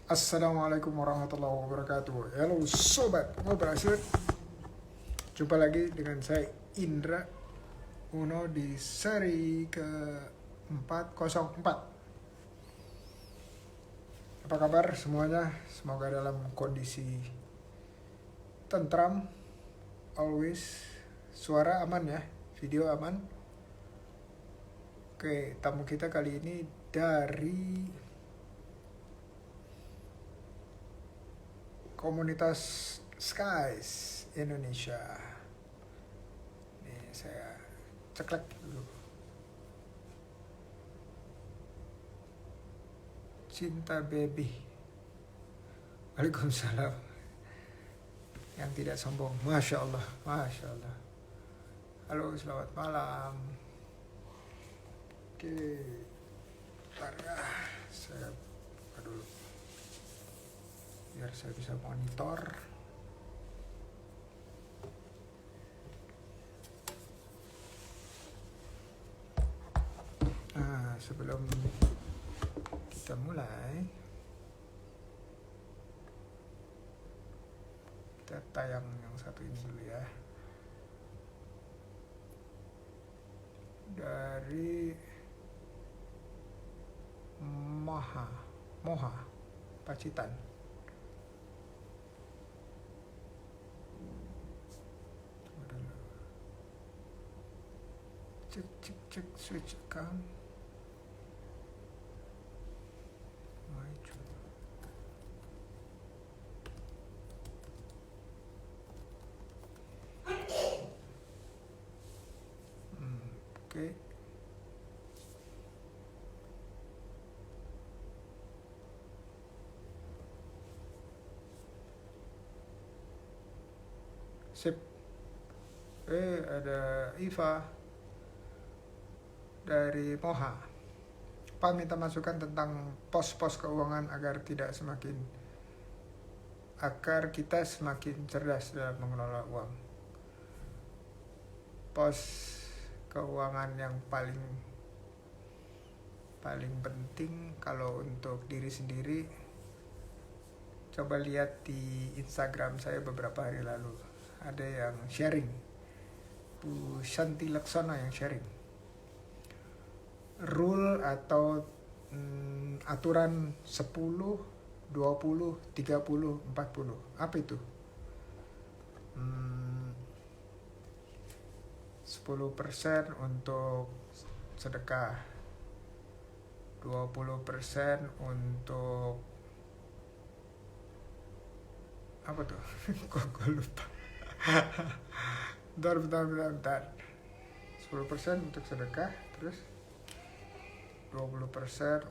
Assalamualaikum warahmatullahi wabarakatuh. Halo sobat ngobrol asik. Jumpa lagi dengan saya Indra Uno di seri ke-404. Apa kabar semuanya? Semoga dalam kondisi tentram, always. Suara aman ya, video aman. Oke, tamu kita kali ini dari komunitas Skies Indonesia. Nih saya ceklek dulu. Cinta baby. Waalaikumsalam. Yang tidak sombong. Masya Allah, Masya Allah. Halo, selamat malam. Oke, bentar ya. Saya buka dulu biar saya bisa monitor. Nah, sebelum kita mulai, kita tayang yang satu ini dulu ya. Dari Moha Pacitan. Cek switch account. Oke. Sip. Ada Iva dari Moha. Pak minta masukan tentang pos-pos keuangan agar kita semakin cerdas dalam mengelola uang. Pos keuangan yang paling penting kalau untuk diri sendiri, coba lihat di Instagram saya beberapa hari lalu. Ada yang sharing, Bu Shanti Laksana yang sharing rule atau aturan 10, 20, 30, 40. Apa itu? 10% untuk sedekah, 20% untuk apa tuh? Kok gue lupa. bentar. 10% untuk sedekah, terus 20%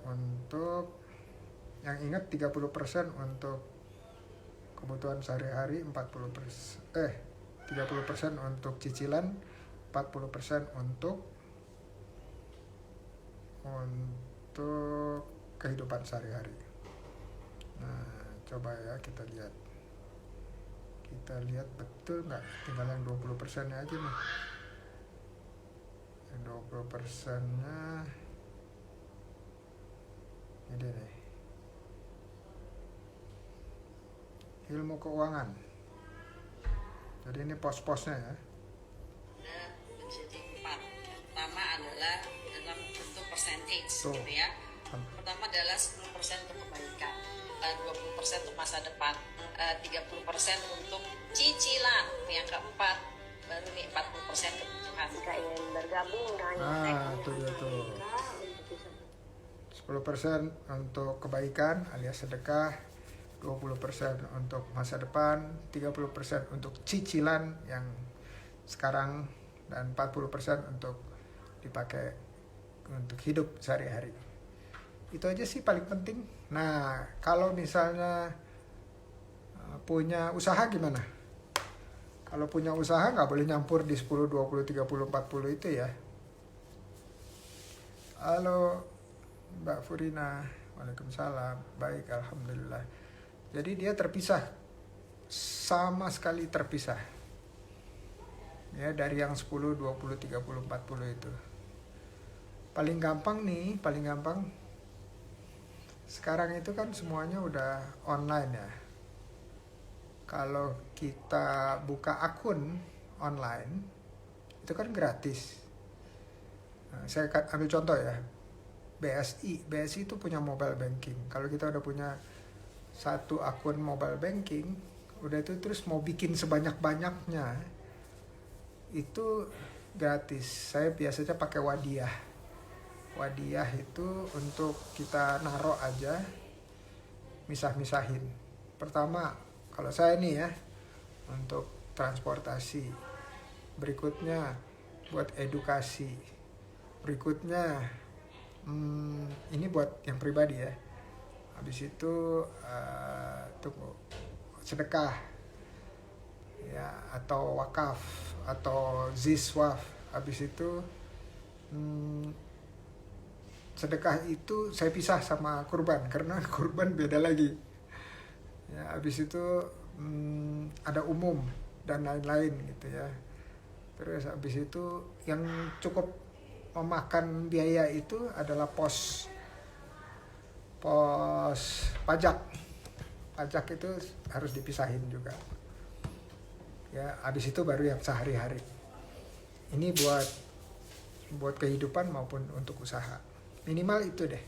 untuk, yang ingat 30% untuk kebutuhan sehari-hari, 30% untuk cicilan, 40% untuk kehidupan sehari-hari. Nah, coba ya kita lihat betul nggak, tinggal yang 20% nya aja nih. Yang 20% nya ini nih, ilmu keuangan. Jadi ini pos-posnya ya. Menjadi 4. Pertama adalah dalam bentuk percentage gitu ya. Pertama adalah 10% untuk kebaikan, 20% untuk masa depan, 30% untuk cicilan, yang keempat baru nih 40% kebutuhan. Jika ingin bergabung tuh. 10% untuk kebaikan alias sedekah, 20% untuk masa depan, 30% untuk cicilan yang sekarang, dan 40% untuk dipakai untuk hidup sehari-hari. Itu aja sih paling penting. Nah, kalau misalnya punya usaha gimana? Kalau punya usaha nggak boleh nyampur di 10, 20, 30, 40 itu ya. Halo Mbak Furina, waalaikumsalam. Baik, alhamdulillah. Jadi dia terpisah, sama sekali terpisah. Ya, dari yang 10, 20, 30, 40 itu. Paling gampang sekarang itu kan semuanya udah online ya. Kalau kita buka akun online, itu kan gratis. Nah, saya ambil contoh ya, BSI itu punya mobile banking. Kalau kita udah punya satu akun mobile banking, udah itu terus mau bikin sebanyak-banyaknya, itu gratis. Saya biasanya pakai Wadiyah. Wadiyah itu untuk kita naruh aja, misah-misahin. Pertama, kalau saya nih ya, untuk transportasi. Berikutnya buat edukasi. Berikutnya ini buat yang pribadi ya. Habis itu tunggu, sedekah ya, atau wakaf atau ziswaf. Habis itu sedekah itu saya pisah sama kurban karena kurban beda lagi ya. Habis itu ada umum dan lain-lain gitu ya. Terus habis itu yang cukup memakan biaya itu adalah pos pajak. Pajak itu harus dipisahin juga ya. Habis itu baru yang sehari-hari. Ini buat kehidupan maupun untuk usaha. Minimal itu deh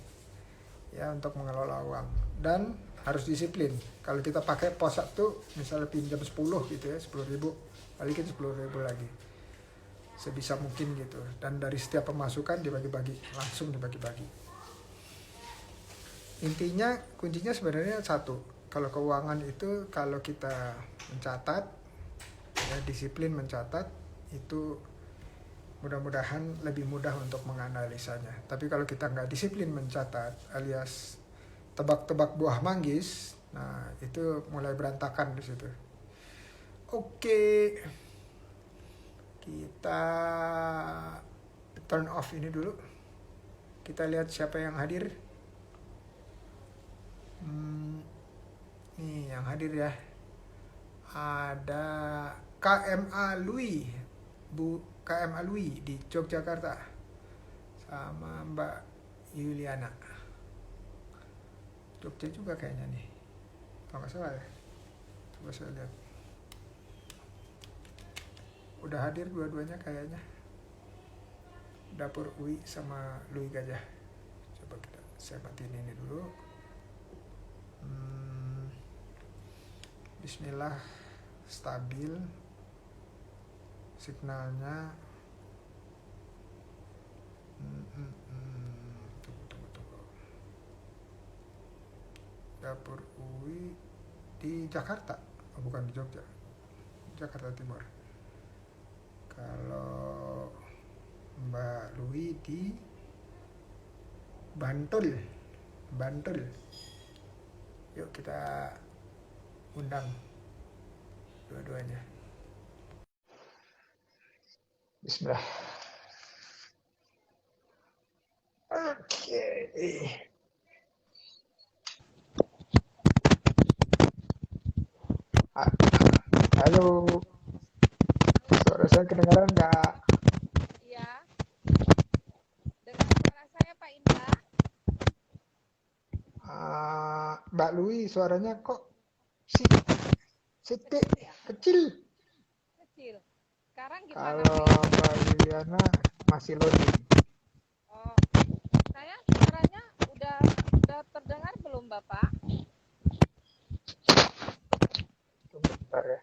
ya untuk mengelola uang. Dan harus disiplin. Kalau kita pakai pos satu, misalnya pinjam 10 gitu ya, 10.000, balikin 10.000 lagi sebisa mungkin gitu. Dan dari setiap pemasukan dibagi-bagi, langsung dibagi-bagi. Intinya, kuncinya sebenarnya satu. Kalau keuangan itu, kalau kita mencatat ya, disiplin mencatat, itu mudah-mudahan lebih mudah untuk menganalisanya. Tapi kalau kita nggak disiplin mencatat, alias tebak-tebak buah manggis, nah itu mulai berantakan di situ. Oke, kita turn off ini dulu. Kita lihat siapa yang hadir. Nih yang hadir ya. Ada KMA Lui, Bu KMA Lui di Yogyakarta, sama Mbak Yuliana. Jogja juga kayaknya nih, kalau nggak salah ya. Coba saya lihat. Udah hadir dua-duanya kayaknya. Dapur UI sama Lui Gajah. Coba saya matiin ini dulu. Bismillah, stabil signalnya. Tunggu. Dapur UI di Jakarta, bukan di Jogja, Jakarta Timur. Kalau Mbak Lui di Bantul. Yuk kita undang dua-duanya. Bismillah. Oke. Halo. Suara saya kedengaran nggak? Iya. Dengar suara saya Pak Indra? Mbak Lui suaranya kok siti kecil. Kecil. Sekarang gimana Kalau Pak Indra? Mbak Yuliana masih loading. Oh, saya suaranya udah terdengar belum Bapak? Tunggu bentar ya.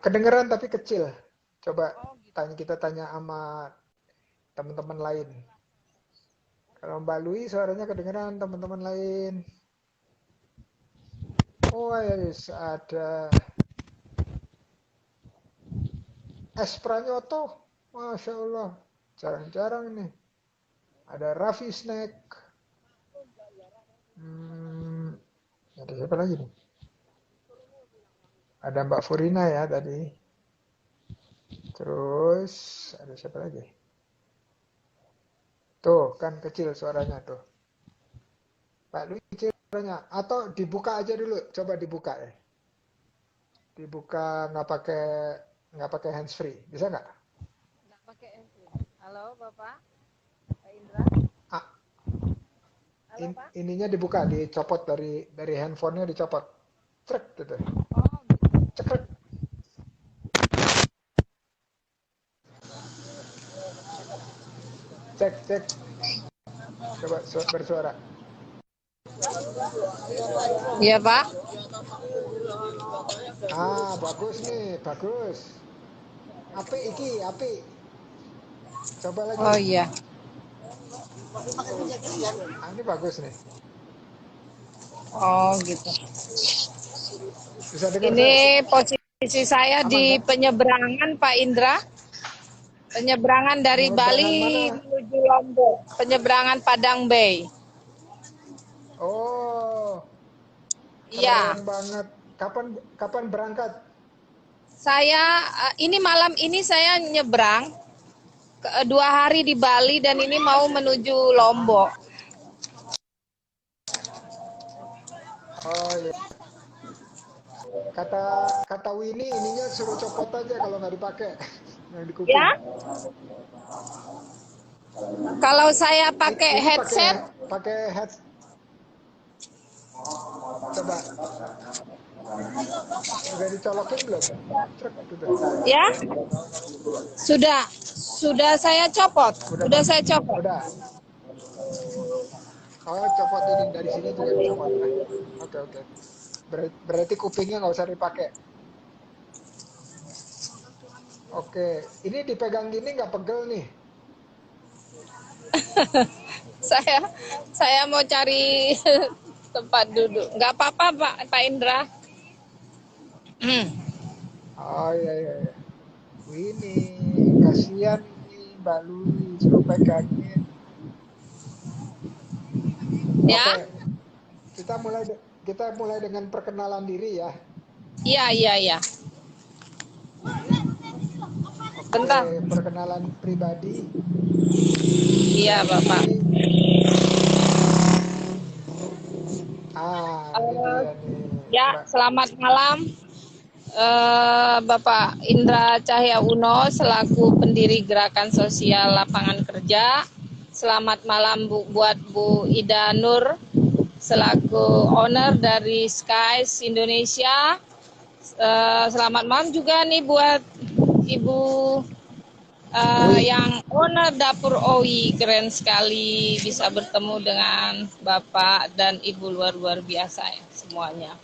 Kedengeran tapi kecil. Coba gitu. kita tanya sama teman-teman lain. Kalau Mbak Lui suaranya kedengeran teman-teman lain. Oh yes, ada Es Pranyoto. Masya Allah. Jarang-jarang nih. Ada Raffi Snack. Ada siapa lagi nih? Ada Mbak Furina ya tadi. Terus ada siapa lagi? Tuh kan kecil suaranya tuh. Pak Lui kecil suaranya. Atau dibuka aja dulu. Coba dibuka ya. Dibuka nggak pakai handsfree. Bisa nggak? Nggak pakai handphone. Halo Bapak? Pak Indra? Halo Pak. ininya dibuka, dicopot dari handphonenya dicopot. Cek gitu. Oh, gitu. Cekrek. Cek, cek. Coba bersuara. Iya Pak. Ah, bagus nih, bagus. Api iki, api. Coba lagi. Oh iya. Ah, ini bagus nih. Oh gitu. Bisa dengar saya? Ini posisi saya Aman di kan? penyeberangan Pak Indra. Penyeberangan dari Penyeberangan Bali mana? menuju Lombok. Penyeberangan Padang Bay. Oh, Iya. keren banget. Kapan berangkat? Saya ini malam ini saya nyebrang 2 hari di Bali dan ini mau menuju Lombok. Oh ya. Kata Winnie ininya suruh copot aja kalau nggak dipakai. Yang di kuping. Ya. Kalau saya pakai Ini headset, pakai head. Coba. Udah dicolokin belum? Truk gitu. ya. Sudah saya copot. Sudah saya copot. Udah. Oh, copot ini dari sini juga dicopot. Oke, oke. Berarti kupingnya nggak usah dipakai. Oke, ini dipegang gini nggak pegel nih? Saya mau cari tempat duduk. Nggak apa-apa Pak Indra. Oh iya iya. Iya. Ini kasihan ini Mbak Lui suruh pegangin. Ya. Oke, kita mulai dengan perkenalan diri ya. Iya. Oke, Bentar. perkenalan pribadi. Iya Bapak. Ini dia nih. Ya, Mbak. selamat malam Bapak Indra Cahya Uno selaku pendiri Gerakan Sosial Lapangan Kerja. Selamat malam buat Bu Ida Nur selaku owner dari Skies Indonesia. Selamat malam juga nih buat Ibu yang owner Dapur OI. Keren sekali bisa bertemu dengan Bapak dan Ibu luar biasa ya semuanya.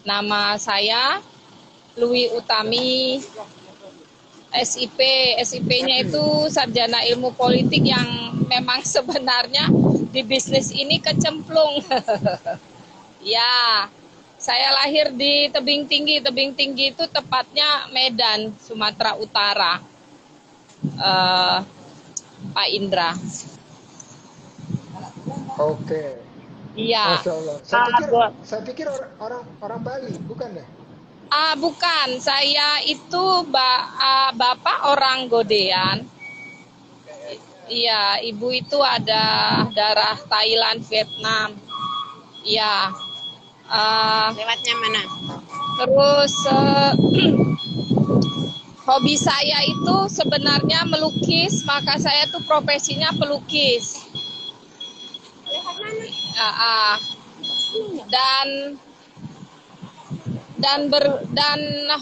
Nama saya Lui Utami, SIP. SIP-nya itu Sarjana Ilmu Politik yang memang sebenarnya di bisnis ini kecemplung. Ya, saya lahir di Tebing Tinggi. Tebing Tinggi itu tepatnya Medan, Sumatera Utara. Pak Indra. Oke. Iya. Masya Allah. Saya pikir orang Bali, bukan ya? Bukan, saya itu bapak orang Godean. Iya, ibu itu ada darah Thailand, Vietnam. Iya. Lewatnya mana? Terus hobi saya itu sebenarnya melukis, maka saya tuh profesinya pelukis. Dan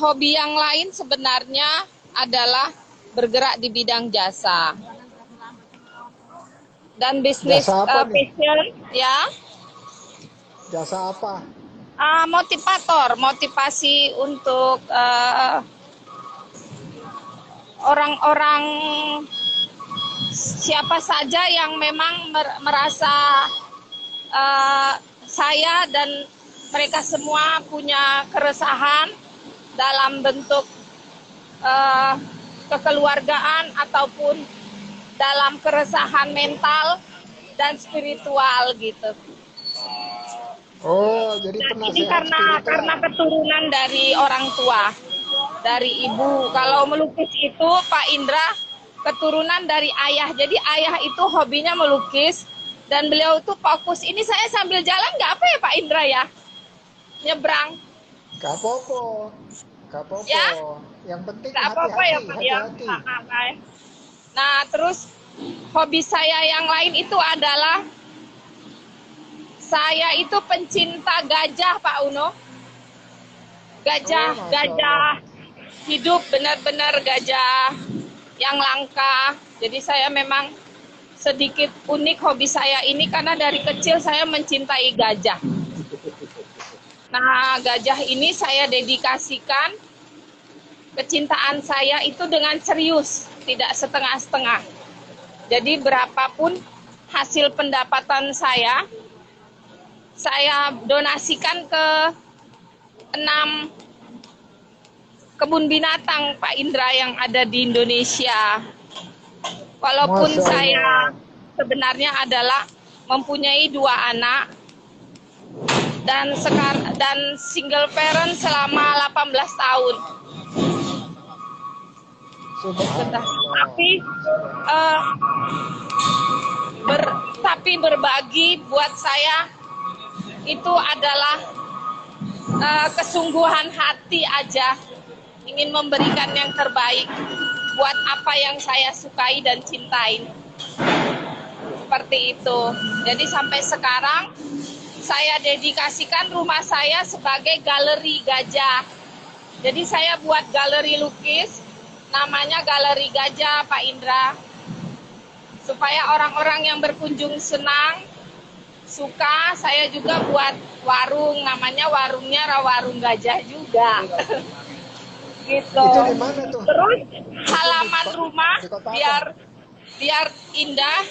hobi yang lain sebenarnya adalah bergerak di bidang jasa dan bisnis fashion ya. Jasa apa? Motivasi untuk orang-orang siapa saja yang memang merasa saya dan mereka semua punya keresahan dalam bentuk kekeluargaan ataupun dalam keresahan mental dan spiritual gitu. Oh, jadi ini karena keturunan dari orang tua, dari ibu. Kalau melukis itu Pak Indra keturunan dari ayah. Jadi ayah itu hobinya melukis dan beliau itu fokus. Ini saya sambil jalan nggak apa ya Pak Indra ya? Nyebrang. Gak apa-apa. Ya? Yang penting Gak apa-apa ya Pak ya. Nah terus hobi saya yang lain itu adalah Saya itu pencinta gajah, Pak Uno. Gajah hidup, benar-benar gajah yang langka. Jadi saya memang sedikit unik hobi saya ini karena dari kecil saya mencintai gajah. Nah, gajah ini saya dedikasikan kecintaan saya itu dengan serius, tidak setengah-setengah. Jadi berapapun hasil pendapatan saya donasikan ke 6 kebun binatang Pak Indra yang ada di Indonesia. Walaupun saya sebenarnya adalah mempunyai 2 anak dan single parent selama 18 tahun. Tapi berbagi buat saya itu adalah kesungguhan hati aja, ingin memberikan yang terbaik buat apa yang saya sukai dan cintain. Seperti itu. Jadi sampai sekarang saya dedikasikan rumah saya sebagai galeri gajah. Jadi saya buat galeri lukis, namanya Galeri Gajah Pak Indra. Supaya orang-orang yang berkunjung senang, suka. Saya juga buat warung, namanya warungnya Warung Gajah juga. Gitu. Itu di mana tuh? Terus halaman rumah biar indah,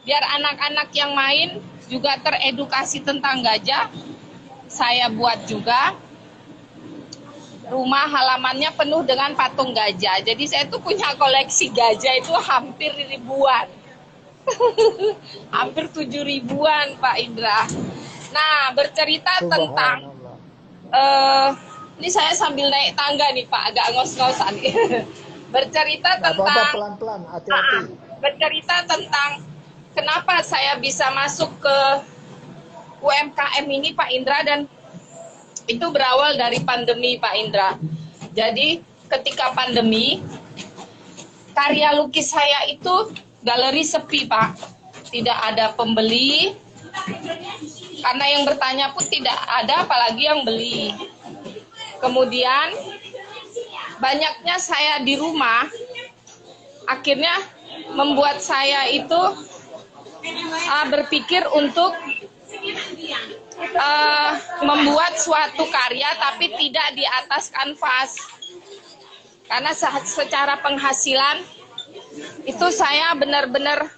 biar anak-anak yang main juga teredukasi tentang gajah. Saya buat juga rumah halamannya penuh dengan patung gajah. Jadi saya tuh punya koleksi gajah itu hampir ribuan. Hampir 7.000-an Pak Indra. Nah, bercerita tentang ini saya sambil naik tangga nih Pak, agak ngos-ngosan. Bercerita tentang pelan-pelan, hati-hati. Bercerita tentang kenapa saya bisa masuk ke UMKM ini Pak Indra, dan itu berawal dari pandemi Pak Indra. Jadi ketika pandemi, karya lukis saya itu galeri sepi Pak, tidak ada pembeli, karena yang bertanya pun tidak ada, apalagi yang beli. Kemudian banyaknya saya di rumah, akhirnya membuat saya itu berpikir untuk membuat suatu karya tapi tidak di atas kanvas, karena secara penghasilan itu saya benar-benar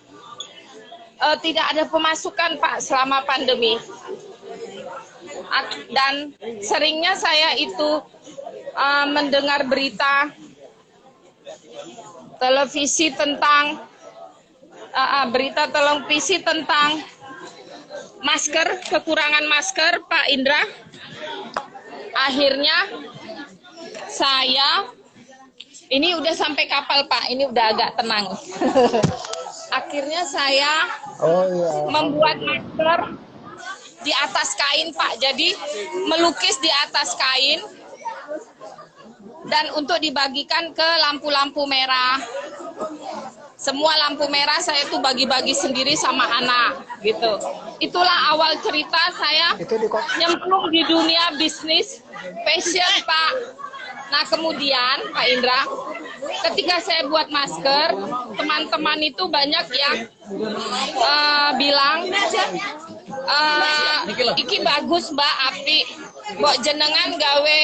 tidak ada pemasukan Pak selama pandemi. Dan seringnya saya itu mendengar berita televisi tentang masker, kekurangan masker Pak Indra. Akhirnya saya ini udah sampai kapal Pak, ini udah agak tenang. Akhirnya saya membuat masker di atas kain Pak, jadi melukis di atas kain dan untuk dibagikan ke lampu-lampu merah. Semua lampu merah saya tuh bagi-bagi sendiri sama anak gitu. Itulah awal cerita saya nyemplung di dunia bisnis fashion Pak. Nah kemudian Pak Indra, ketika saya buat masker, teman-teman itu banyak yang bilang, iki bagus Mbak, api, mbok jenengan gawe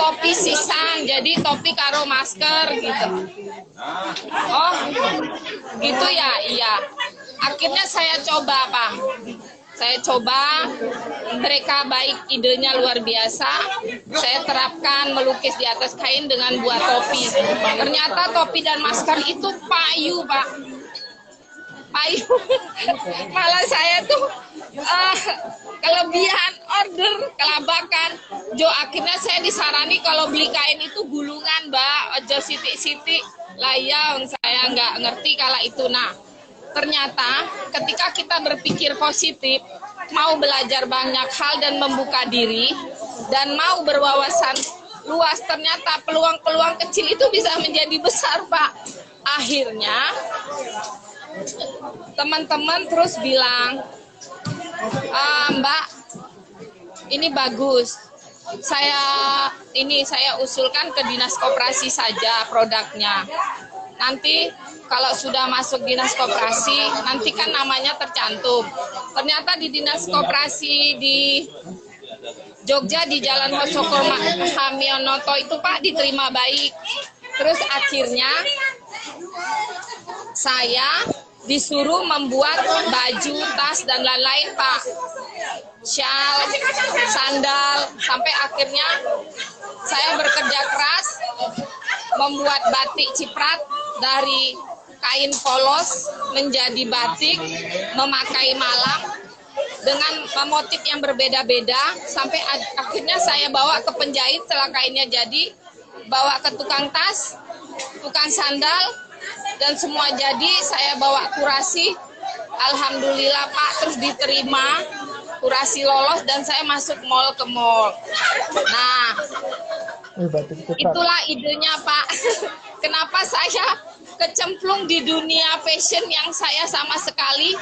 topi sisan, jadi topi karo masker gitu. Oh gitu ya, iya. Akhirnya saya coba Pak, saya coba, mereka baik, idenya luar biasa. Saya terapkan melukis di atas kain dengan buat topi. Ternyata topi dan masker itu payu Pak, payu. Malah saya tuh kelebihan order, kelabakan. Jo akhirnya saya disarani kalau beli kain itu gulungan Mbak, ojo sitik-sitik. Lah ya, saya nggak ngerti kala itu. Nah, ternyata ketika kita berpikir positif, mau belajar banyak hal dan membuka diri, dan mau berwawasan luas, ternyata peluang-peluang kecil itu bisa menjadi besar Pak. Akhirnya teman-teman terus bilang, Mbak, ini bagus. Saya usulkan ke dinas koperasi saja produknya. Nanti kalau sudah masuk dinas koperasi, nanti kan namanya tercantum. Ternyata di dinas koperasi di Jogja di Jalan Hosoko Hamionoto itu Pak diterima baik. Terus akhirnya saya disuruh membuat baju, tas, dan lain-lain Pak. Shawl, sandal, sampai akhirnya saya bekerja keras membuat batik ciprat dari kain polos menjadi batik, memakai malam dengan motif yang berbeda-beda, sampai akhirnya saya bawa ke penjahit setelah kainnya jadi, bawa ke tukang tas, tukang sandal, dan semua jadi. Saya bawa kurasi, alhamdulillah Pak, terus diterima, kurasi lolos, dan saya masuk mall ke mall. Nah, itulah idenya Pak. Kenapa saya kecemplung di dunia fashion yang saya sama sekali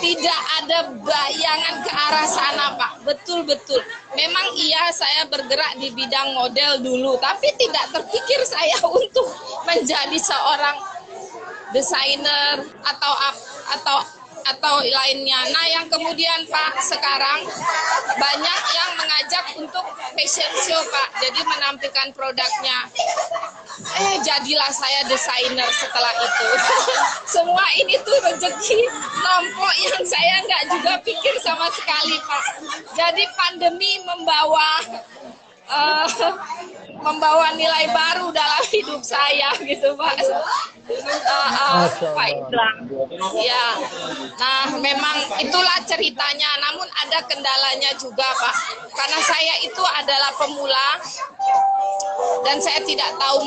tidak ada bayangan ke arah sana Pak. Betul-betul. Memang iya saya bergerak di bidang model dulu, tapi tidak terpikir saya untuk menjadi seorang desainer atau lainnya. Nah, yang kemudian Pak, sekarang banyak yang mengajak untuk fashion show Pak, jadi menampilkan produknya. Jadilah saya desainer setelah itu. Semua ini tuh rezeki lompok yang saya nggak juga pikir sama sekali Pak. Jadi pandemi membawa nilai baru dalam hidup saya gitu Pak. Pak Indra. Ya. Nah, memang itulah ceritanya. Namun ada kendalanya juga Pak. Karena saya itu adalah pemula dan saya tidak tahu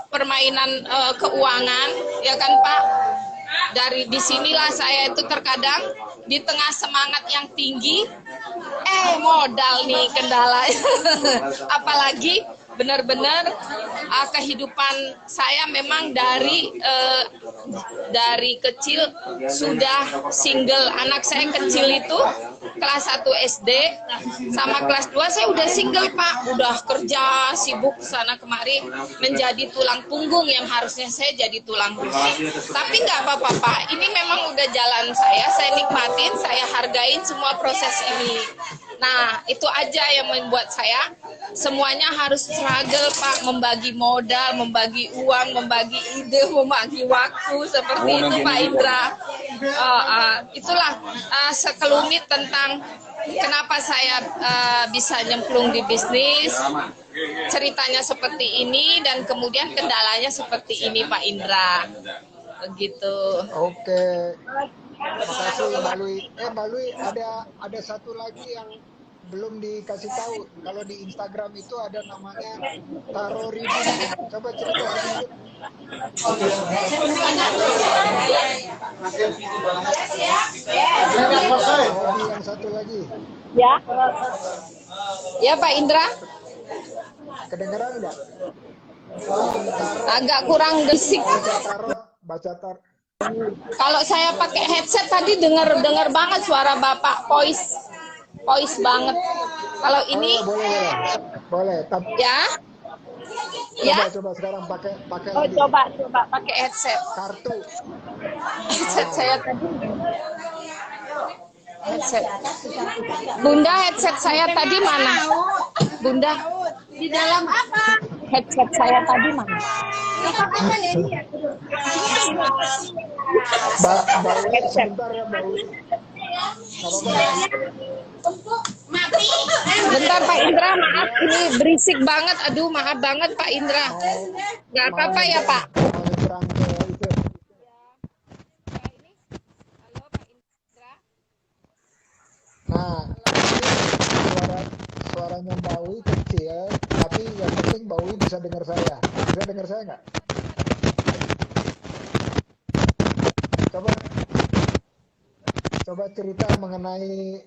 permainan keuangan, ya kan Pak. Dari disinilah saya itu terkadang di tengah semangat yang tinggi, modal nih kendala. Apalagi benar-benar kehidupan saya memang dari kecil sudah single. Anak saya kecil itu kelas 1 SD sama kelas 2 saya udah single Pak, udah kerja sibuk sana kemari menjadi tulang punggung yang harusnya saya jadi tulang rusuk. Tapi nggak apa-apa Pak, ini memang udah jalan saya nikmatin, saya hargain semua proses ini. Nah, itu aja yang membuat saya semuanya harus struggle Pak, membagi modal, membagi uang, membagi ide, membagi waktu, seperti itu Pak Indra. Itulah sekelumit tentang kenapa saya bisa nyemplung di bisnis, ceritanya seperti ini, dan kemudian kendalanya seperti ini Pak Indra. Begitu. Oke. Terima kasih Mbak Lui. Mbak Lui, ada satu lagi yang belum dikasih tahu. Kalau di Instagram itu ada namanya Taro Ribu. Coba cerita sedikit. Hobi yang satu lagi. Ya. Ya Pak Indra. Kedengeran nggak? Agak kurang berisik. Baca tar. Kalau saya pakai headset tadi dengar banget suara Bapak, voice banget. Kalau ini boleh. Ya. Ya. Coba sekarang pakai lagi. Coba pakai headset. Kartu. Headset saya tadi. Headset. Bunda, headset saya tadi mana? Bunda. Di dalam apa? Headset saya tadi mana? Sebentar ya, Mbak. Mati. Bentar Pak Indra, maaf ini berisik banget. Aduh, maaf banget Pak Indra. Nggak apa-apa ya Pak. Nah, suaranya Mbak Wi kecil, tapi yang penting Mbak Wi bisa dengar saya. Bisa dengar saya nggak? Coba cerita mengenai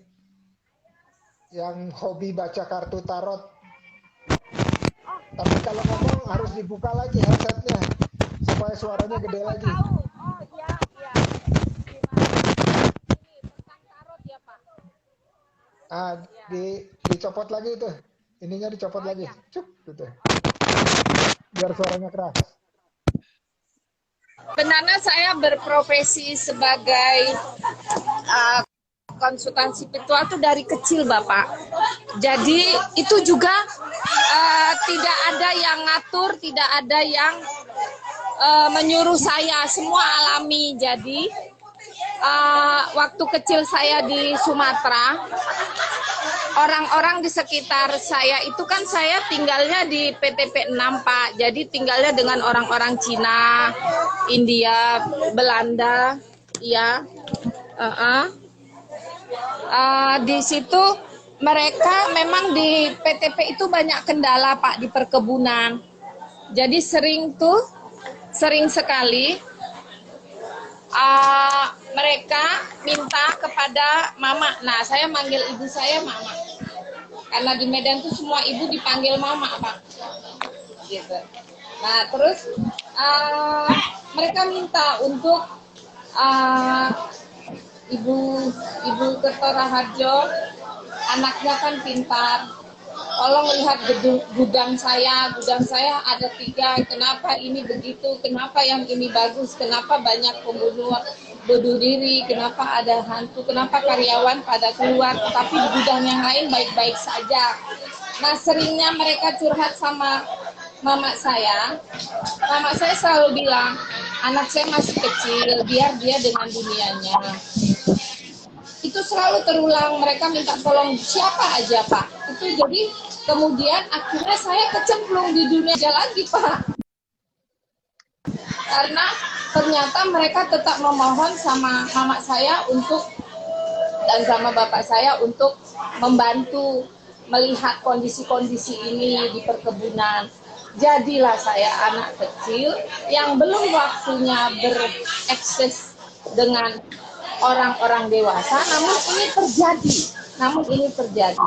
yang hobi baca kartu tarot. Tapi kalau ngomong harus dibuka lagi headsetnya supaya suaranya gede lagi. Oh iya. Ini tentang tarot ya Pak. Dicopot lagi itu. Ininya dicopot lagi. Cuk gitu. Biar suaranya keras. Sebenarnya saya berprofesi sebagai konsultan spiritual itu dari kecil, Bapak. Jadi itu juga tidak ada yang ngatur, tidak ada yang menyuruh saya, semua alami. Jadi waktu kecil saya di Sumatera, orang-orang di sekitar saya itu kan saya tinggalnya di PTP 6, Pak. Jadi tinggalnya dengan orang-orang Cina, India, Belanda, ya. Di situ mereka memang di PTP itu banyak kendala, Pak, di perkebunan. Jadi sering sekali mereka minta kepada mama. Nah, saya manggil ibu saya mama. Karena di Medan tuh semua ibu dipanggil mama, Pak. Gitu. Nah, terus mereka minta untuk Ibu Kerto Raharjo, anaknya kan pintar. Tolong lihat gudang saya ada 3, kenapa ini begitu, kenapa yang ini bagus, kenapa banyak pembunuh bunuh diri, kenapa ada hantu, kenapa karyawan pada keluar, tapi di gudang yang lain baik-baik saja. Nah, seringnya mereka curhat sama mama saya selalu bilang, anak saya masih kecil, biar dia dengan dunianya. Itu selalu terulang, mereka minta tolong siapa aja, Pak. Itu jadi kemudian akhirnya saya kecemplung di dunia lagi, Pak. Karena ternyata mereka tetap memohon sama mama saya dan sama bapak saya untuk membantu melihat kondisi-kondisi ini di perkebunan. Jadilah saya anak kecil yang belum waktunya berekses dengan orang-orang dewasa, namun ini terjadi.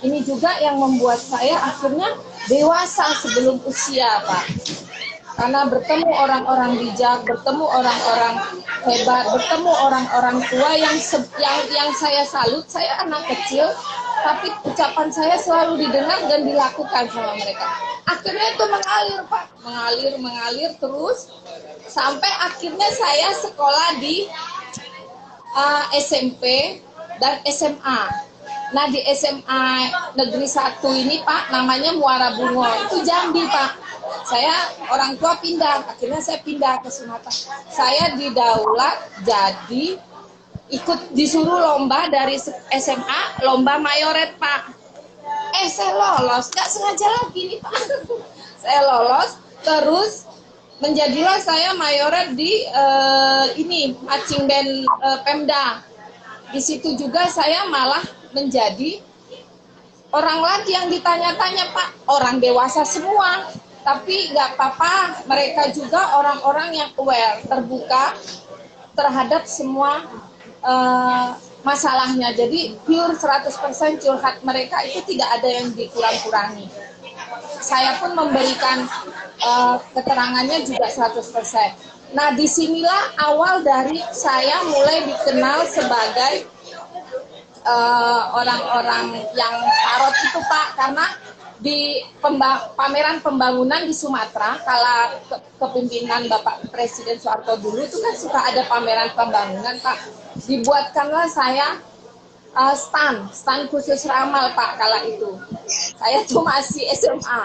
Ini juga yang membuat saya akhirnya dewasa sebelum usia, Pak. Karena bertemu orang-orang bijak, bertemu orang-orang hebat, bertemu orang-orang tua yang saya salut. Saya anak kecil, tapi ucapan saya selalu didengar dan dilakukan sama mereka. Akhirnya itu mengalir, Pak, mengalir terus sampai akhirnya saya sekolah di SMP dan SMA. Nah, di SMA Negeri 1 ini, Pak, namanya Muara Bungo. Itu Jambi, Pak. Saya orang tua pindah, akhirnya saya pindah ke Sumatera. Saya didaulat jadi ikut disuruh lomba dari SMA, lomba mayoret, Pak. Saya lolos, nggak sengaja lagi nih, Pak. Saya lolos, terus menjadilah saya mayoret di marching band Pemda. Di situ juga saya malah menjadi orang lagi yang ditanya-tanya, Pak. Orang dewasa semua, tapi nggak apa-apa. Mereka juga orang-orang yang aware, terbuka terhadap semua masalahnya. Jadi pure 100% curhat mereka itu tidak ada yang dikurang-kurangi. Saya pun memberikan keterangannya juga 100%. Nah, disinilah awal dari saya mulai dikenal sebagai orang-orang yang tarot itu, Pak, karena di pameran pembangunan di Sumatera, kala kepemimpinan Bapak Presiden Soeharto dulu itu kan suka ada pameran pembangunan, Pak. Dibuatkanlah saya stand khusus ramal, Pak, kala itu. Saya tuh masih SMA,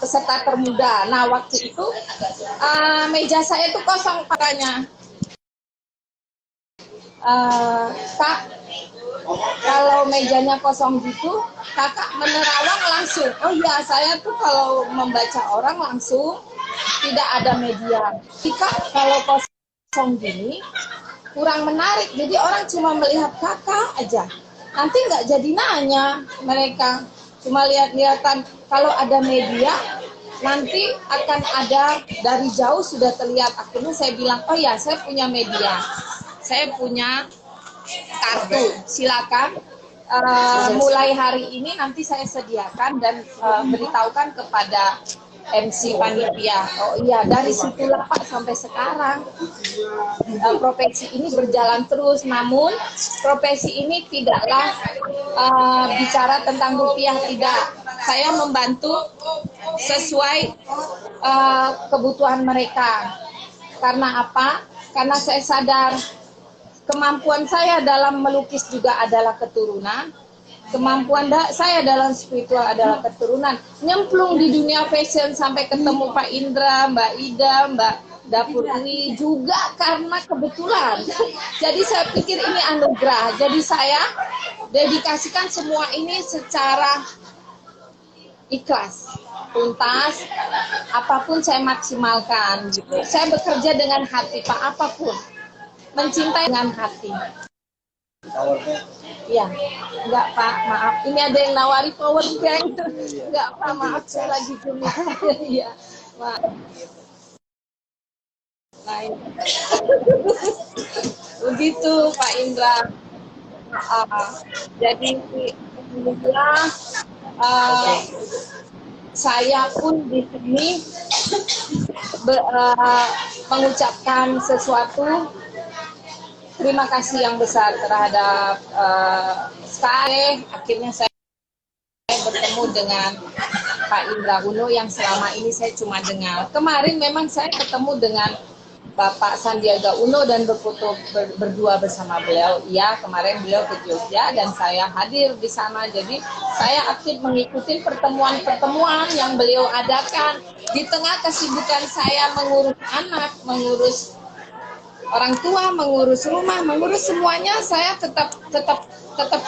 peserta termuda. Nah, waktu itu meja saya tuh kosong, pakanya. Kak, kalau mejanya kosong gitu, kakak menerawang langsung. Oh iya, saya tuh kalau membaca orang langsung, tidak ada media. Jika kalau kosong gini, kurang menarik. Jadi orang cuma melihat kakak aja. Nanti nggak jadi nanya mereka. Cuma lihat-lihatan. Kalau ada media, nanti akan ada dari jauh sudah terlihat. Akhirnya saya bilang, oh ya, saya punya media. Saya punya kartu, silakan mulai hari ini nanti saya sediakan dan beritahukan kepada MC panitia. Oh iya, dari situlah Pak sampai sekarang profesi ini berjalan terus. Namun profesi ini tidaklah bicara tentang rupiah, tidak. Saya membantu sesuai kebutuhan mereka. Karena apa? Karena saya sadar kemampuan saya dalam melukis juga adalah keturunan. Kemampuan saya dalam spiritual adalah keturunan. Nyemplung di dunia fashion sampai ketemu Pak Indra, Mbak Ida, Mbak Dapur Uwi juga karena kebetulan. Jadi saya pikir ini anugerah. Jadi saya dedikasikan semua ini secara ikhlas, tuntas, apapun saya maksimalkan. Gitu. Saya bekerja dengan hati, Pak, apapun. Mencintai dengan hati. Iya, enggak Pak, maaf. Ini ada yang nawari power bank. Enggak Pak, maaf saya lagi jenuh. Iya, maaf. Lain. Begitu Pak Indra. Jadi alhamdulillah saya pun di sini mengucapkan sesuatu. Terima kasih yang besar terhadap Sky. Akhirnya saya bertemu dengan Pak Indra Uno yang selama ini saya cuma dengar. Kemarin memang saya ketemu dengan Bapak Sandiaga Uno dan berfoto berdua bersama beliau. Iya, kemarin beliau ke Jogja dan saya hadir di sana. Jadi saya aktif mengikuti pertemuan-pertemuan yang beliau adakan. Di tengah kesibukan saya mengurus anak, mengurus orang tua, mengurus rumah, mengurus semuanya, saya tetap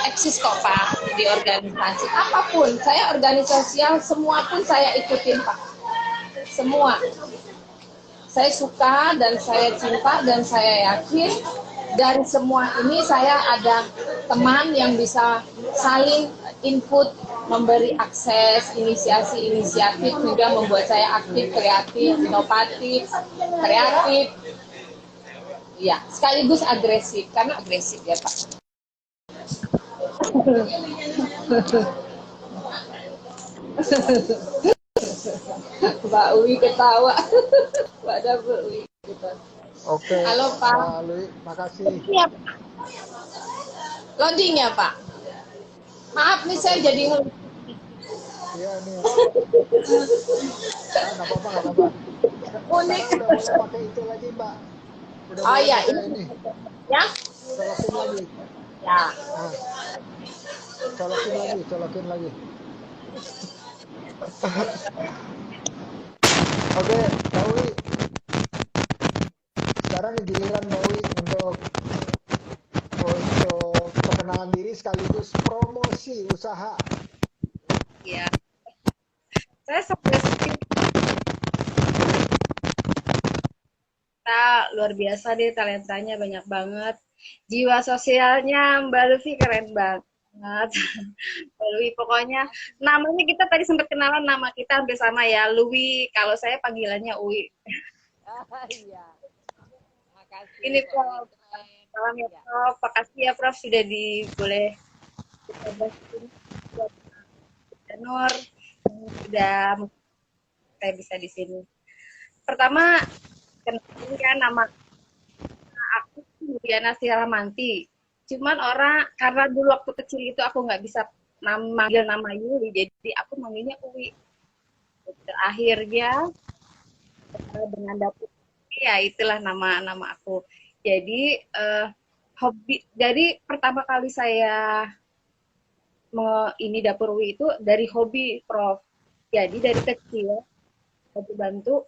eksis kok Pak di organisasi apapun. Saya organisasial semua pun saya ikutin Pak, semua. Saya suka dan saya cinta dan saya yakin dari semua ini saya ada teman yang bisa saling input, memberi akses, inisiasi-inisiatif juga membuat saya aktif, kreatif, inovatif, kreatif. Ya, sekaligus agresif, karena agresif ya Pak. Mbak Uwi ketawa. Mbak Dapur Uwi ketawa. Oke. Halo Pak. Pak Lui, makasih. Iya Pak. Loading ya Pak. Maaf nih saya jadi Iya nih. Nggak apa-apa. unik. Sekarang udah boleh pakai itu lagi Mbak. Udah Oh boleh iya, pakai ini. ini. Ya? Colokin lagi. Ya. Nah. Colokin lagi. Oke, Mbak Wi. Sekarang giliran Mbak Wi untuk perkenalan diri sekaligus promosi usaha. Iya. Saya sebenarnya luar biasa deh, talentanya banyak banget. Jiwa sosialnya Mbak Luffy keren banget. Mbak Luwi, pokoknya namanya kita tadi sempat kenalan, nama kita hampir sama ya, Luwi. Kalau saya panggilannya Uwi. Iya. Makasih. Ini Prof. Salam ya Prof. Makasih ya Prof sudah boleh kita bahas ini buat Nur. Sudah saya bisa di sini. Pertama, kenalin kan nama aku Diana Siramanti. Cuman orang karena dulu waktu kecil itu aku nggak bisa manggil nama Yuli, jadi aku manggilnya Uwi. Akhirnya dengan Dapur, ya itulah nama aku. Jadi hobi dari pertama kali saya ini Dapur Uwi itu dari hobi Prof. Jadi dari kecil bantu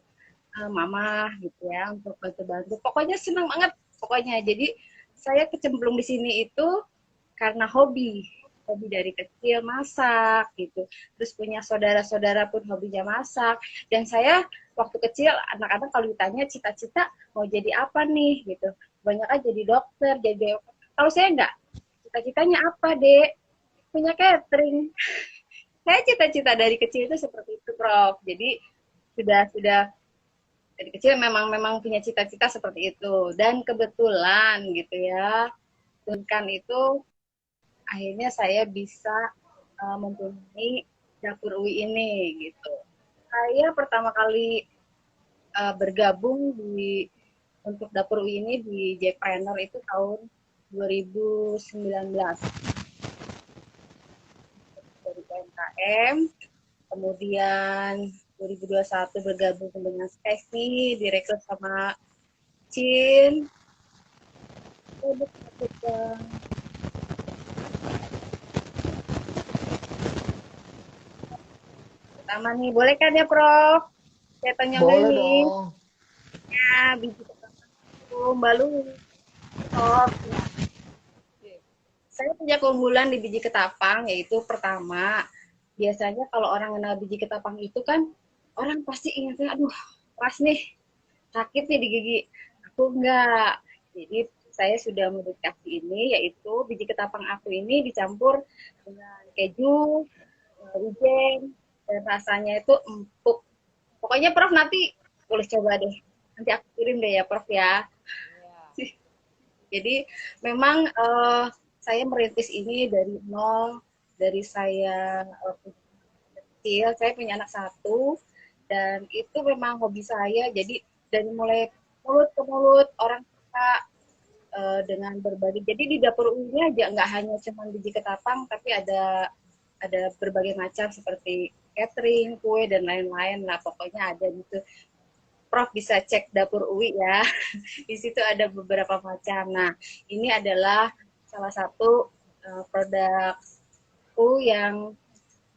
mama gitu ya untuk bantu. Pokoknya senang banget pokoknya. Jadi saya kecemplung di sini itu karena hobi dari kecil masak gitu. Terus punya saudara-saudara pun hobinya masak. Dan saya waktu kecil anak-anak kalau ditanya cita-cita mau jadi apa nih gitu. Banyak aja jadi dokter, jadi kalau saya enggak. Cita-citanya apa, Dek? Punya catering. Saya cita-cita dari kecil itu seperti itu, Prof. Jadi sudah dari kecil memang punya cita-cita seperti itu, dan kebetulan gitu ya, kan itu akhirnya saya bisa mempunyai Dapur Uwi ini gitu. Saya pertama kali bergabung untuk dapur UI ini di Jackpreneur itu tahun 2019 dari UMKM, kemudian 2021 bergabung dengan Steffi, direkrut sama Cin. Pertama nih, boleh kan ya Prof? Saya tanya Boleh nih. dong. Ya, biji ketapang Mbak Lu. Prof. Saya punya keunggulan di biji ketapang, yaitu pertama, biasanya kalau orang kenal biji ketapang itu kan, orang pasti ingatnya, aduh, keras nih, sakit nih di gigi. Aku enggak. Jadi saya sudah mendekati ini, yaitu biji ketapang aku ini dicampur dengan keju, wijen, dan rasanya itu empuk. Pokoknya Prof nanti boleh coba deh. Nanti aku kirim deh ya Prof ya. Jadi memang saya merintis ini dari nol, dari saya kecil. Saya punya anak satu, dan itu memang hobi saya. Jadi dari mulai mulut ke mulut orang suka dengan berbagi. Jadi di dapur ini aja nggak hanya cuma biji ketapang, tapi ada berbagai macam seperti catering, kue dan lain-lain lah. Pokoknya ada gitu. Prof bisa cek dapur UI ya. Di situ ada beberapa macam. Nah, ini adalah salah satu produkku yang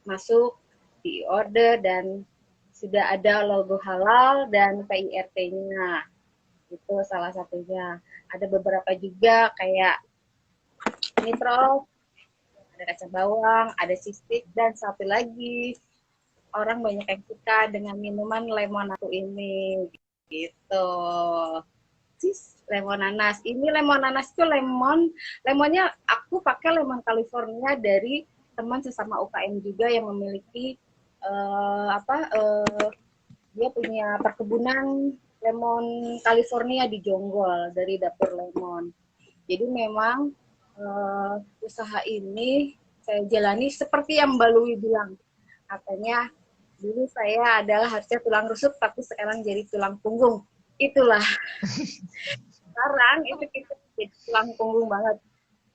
masuk di order dan sudah ada logo halal dan PIRT-nya. Itu salah satunya. Ada beberapa juga kayak ini Prof, ada kacang bawang, ada sistik, dan satu lagi orang banyak yang suka dengan minuman lemon aku ini gitu. Lemon nanas. Ini lemon nanas itu lemonnya aku pakai lemon California dari teman sesama UKM juga yang memiliki dia punya perkebunan lemon California di Jonggol dari dapur lemon. Jadi memang usaha ini saya jalani seperti yang Mbak Lui bilang. Katanya dulu saya adalah harusnya tulang rusuk, tapi sekarang jadi tulang punggung. Itulah. Sekarang itu kita jadi tulang punggung banget.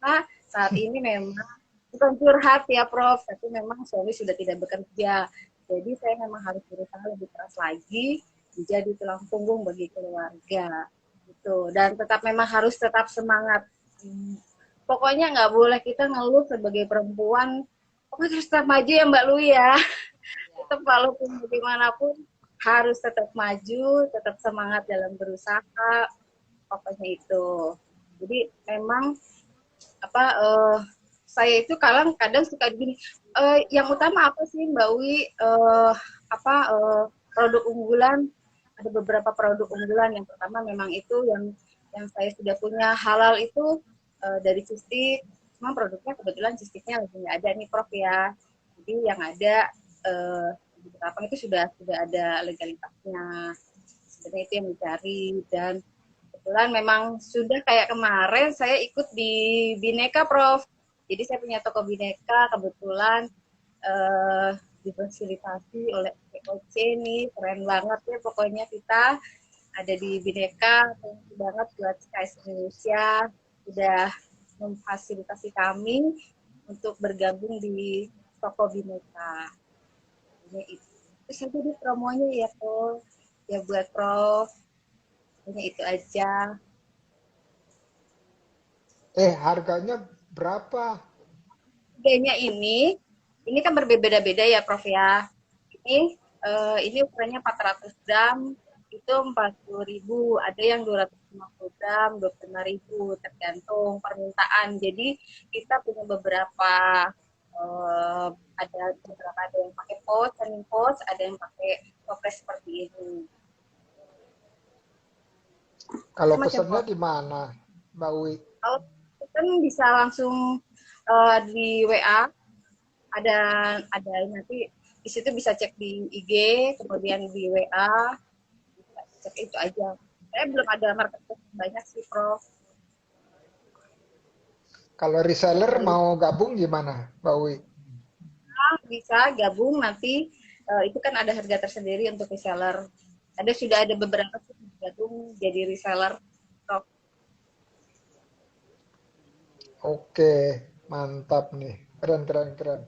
Nah, saat ini memang bukan curhat ya Prof, tapi memang suami sudah tidak bekerja. Jadi saya memang harus berusaha lebih keras lagi menjadi tulang punggung bagi keluarga. Gitu. Dan memang harus tetap semangat. Pokoknya nggak boleh kita ngeluh sebagai perempuan. Pokoknya harus tetap maju ya Mbak Lui ya. Tetap walaupun bagaimanapun harus tetap maju, tetap semangat dalam berusaha, pokoknya itu. Jadi memang saya itu kadang suka gini, yang utama apa sih Mbak Wi, produk unggulan, ada beberapa produk unggulan. Yang pertama memang itu yang saya sudah punya halal itu dari Cistik, memang produknya kebetulan Cistiknya lagi nggak ada nih Prof ya. Jadi yang ada ketapang itu sudah ada legalitasnya. Sebenarnya itu yang dicari, dan kebetulan memang sudah kayak kemarin saya ikut di Bineka Prof. Jadi saya punya toko Bineka, kebetulan difasilitasi oleh POC nih, keren banget ya pokoknya kita ada di Bineka. Thank you banget buat SKS Indonesia sudah memfasilitasi kami untuk bergabung di toko Bineka. Itu saja di promonya ya Prof, ya buat Prof. Hanya itu aja. Harganya berapa? Harganya ini kan berbeda-beda ya Prof ya. Ini ukurannya 400 gram itu 40.000, ada yang 250 gram 25.000, tergantung permintaan. Jadi kita punya beberapa ada yang pakai pouch, running pouch, ada yang pakai toples seperti ini. Kalau pesannya di mana, Mbak Wi? Kalau pesan bisa langsung di WA, ada nanti di situ bisa cek di IG, kemudian di WA, cek itu aja. Saya belum ada marketplace banyak sih Prof. Kalau reseller mau gabung gimana, Mbak Wi? Bisa gabung nanti itu kan ada harga tersendiri untuk reseller. Sudah ada beberapa sih yang bergabung jadi reseller. Oke, mantap nih. Keren, keren, keren.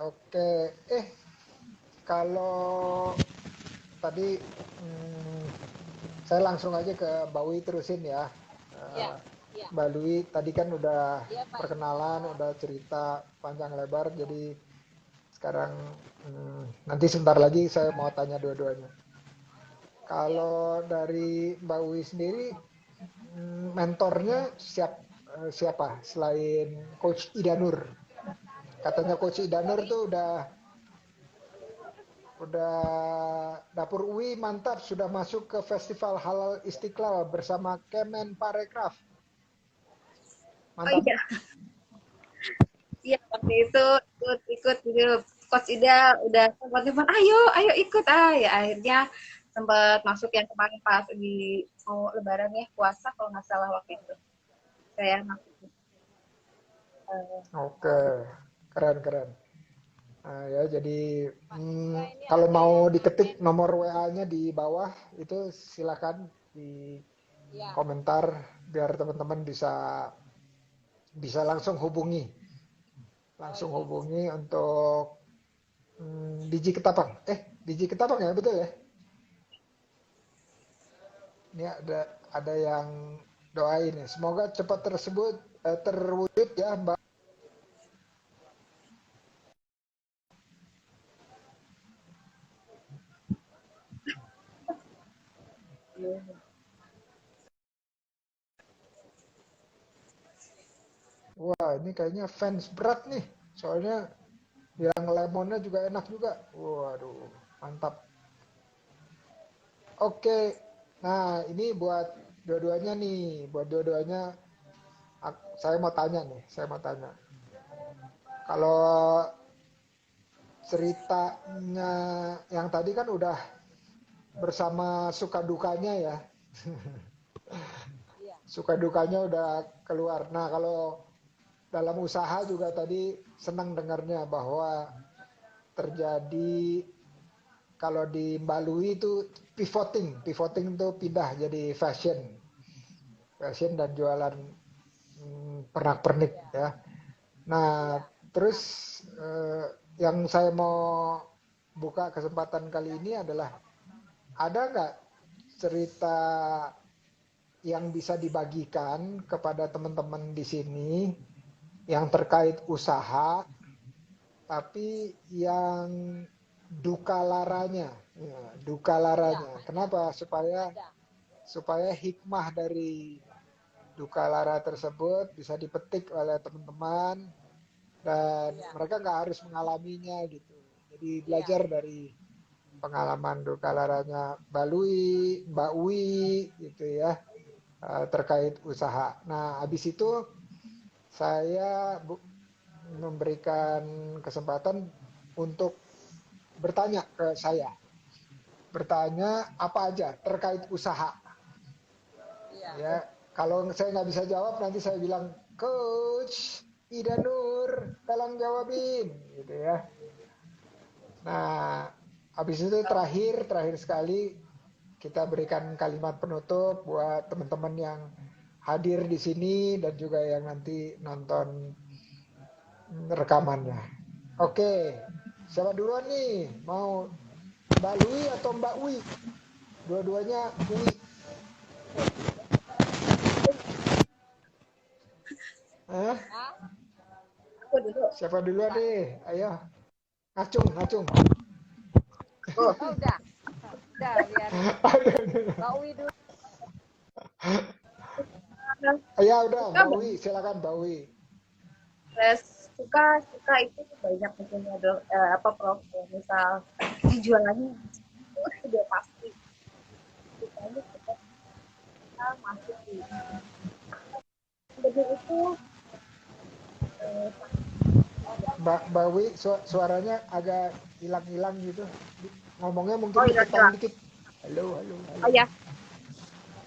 Oke, kalau tadi saya langsung aja ke Mbak Wi terusin ya. Ya, ya. Mbak Lui tadi kan udah Iya, Pak. perkenalan, udah cerita panjang lebar, jadi sekarang nanti sebentar lagi saya mau tanya dua-duanya. Kalau dari Mbak Wi sendiri, mentornya siapa selain Coach Idanur? Katanya Coach Idanur tuh udah dapur UI mantap, sudah masuk ke Festival Halal Istiqlal bersama Kemen Parekraf. Oh Mantap. iya, iya waktu itu ikut gitu. Coach Ida udah teman-teman, ayo ikut ya akhirnya sempat masuk yang kemarin pas di mau Lebaran ya, puasa kalau nggak salah waktu itu saya masuk. Oke, keren. Nah, ya jadi kalau mau diketik nomor WA-nya di bawah itu silakan di komentar biar teman-teman bisa langsung hubungi untuk Diji Ketapang. Diji Ketapang ya, betul ya? Ini ada yang doain ya. Semoga cepat terwujud ya, Mbak. Wah, ini kayaknya fans berat nih. Soalnya bilang lemonnya juga enak juga. Waduh, mantap. Oke, nah ini buat dua-duanya nih. Buat dua-duanya, saya mau tanya. Kalau ceritanya yang tadi kan udah bersama suka dukanya ya. Suka dukanya udah keluar. Nah, kalau dalam usaha juga tadi senang dengarnya bahwa terjadi kalau di Mbak Lui itu pivoting itu pindah jadi fashion dan jualan pernak-pernik ya. Nah, terus yang saya mau buka kesempatan kali ini adalah ada nggak cerita yang bisa dibagikan kepada teman-teman di sini yang terkait usaha, tapi yang duka laranya. Kenapa? Supaya hikmah dari duka lara tersebut bisa dipetik oleh teman-teman dan mereka nggak harus mengalaminya gitu. Jadi belajar dari pengalaman duka laranya Mbak Wi gitu ya, terkait usaha. Nah, habis itu saya memberikan kesempatan untuk bertanya ke saya. Bertanya apa aja terkait usaha. Ya, kalau saya nggak bisa jawab nanti saya bilang, Coach Ida Nur, tolong jawabin, gitu ya. Nah, habis itu terakhir sekali kita berikan kalimat penutup buat teman-teman yang hadir di sini dan juga yang nanti nonton rekamannya. Oke, siapa duluan nih? Mau Mbak Lui atau Mbak Wi? Dua-duanya Wi. Hah? Aku dulu. Siapa duluan nih? Ayo. Ngacung. Oh, udah biar Mbak Wi dulu. Ya udah, Mbak Wi, silakan Mbak Wi. Suka itu banyak mungkin ada Prof, misal jualannya itu sudah pasti sukanya kita masuk di begitu itu Mbak Wi, suaranya agak hilang gitu. Ngomongnya mungkin dikit. Halo. Oh ya,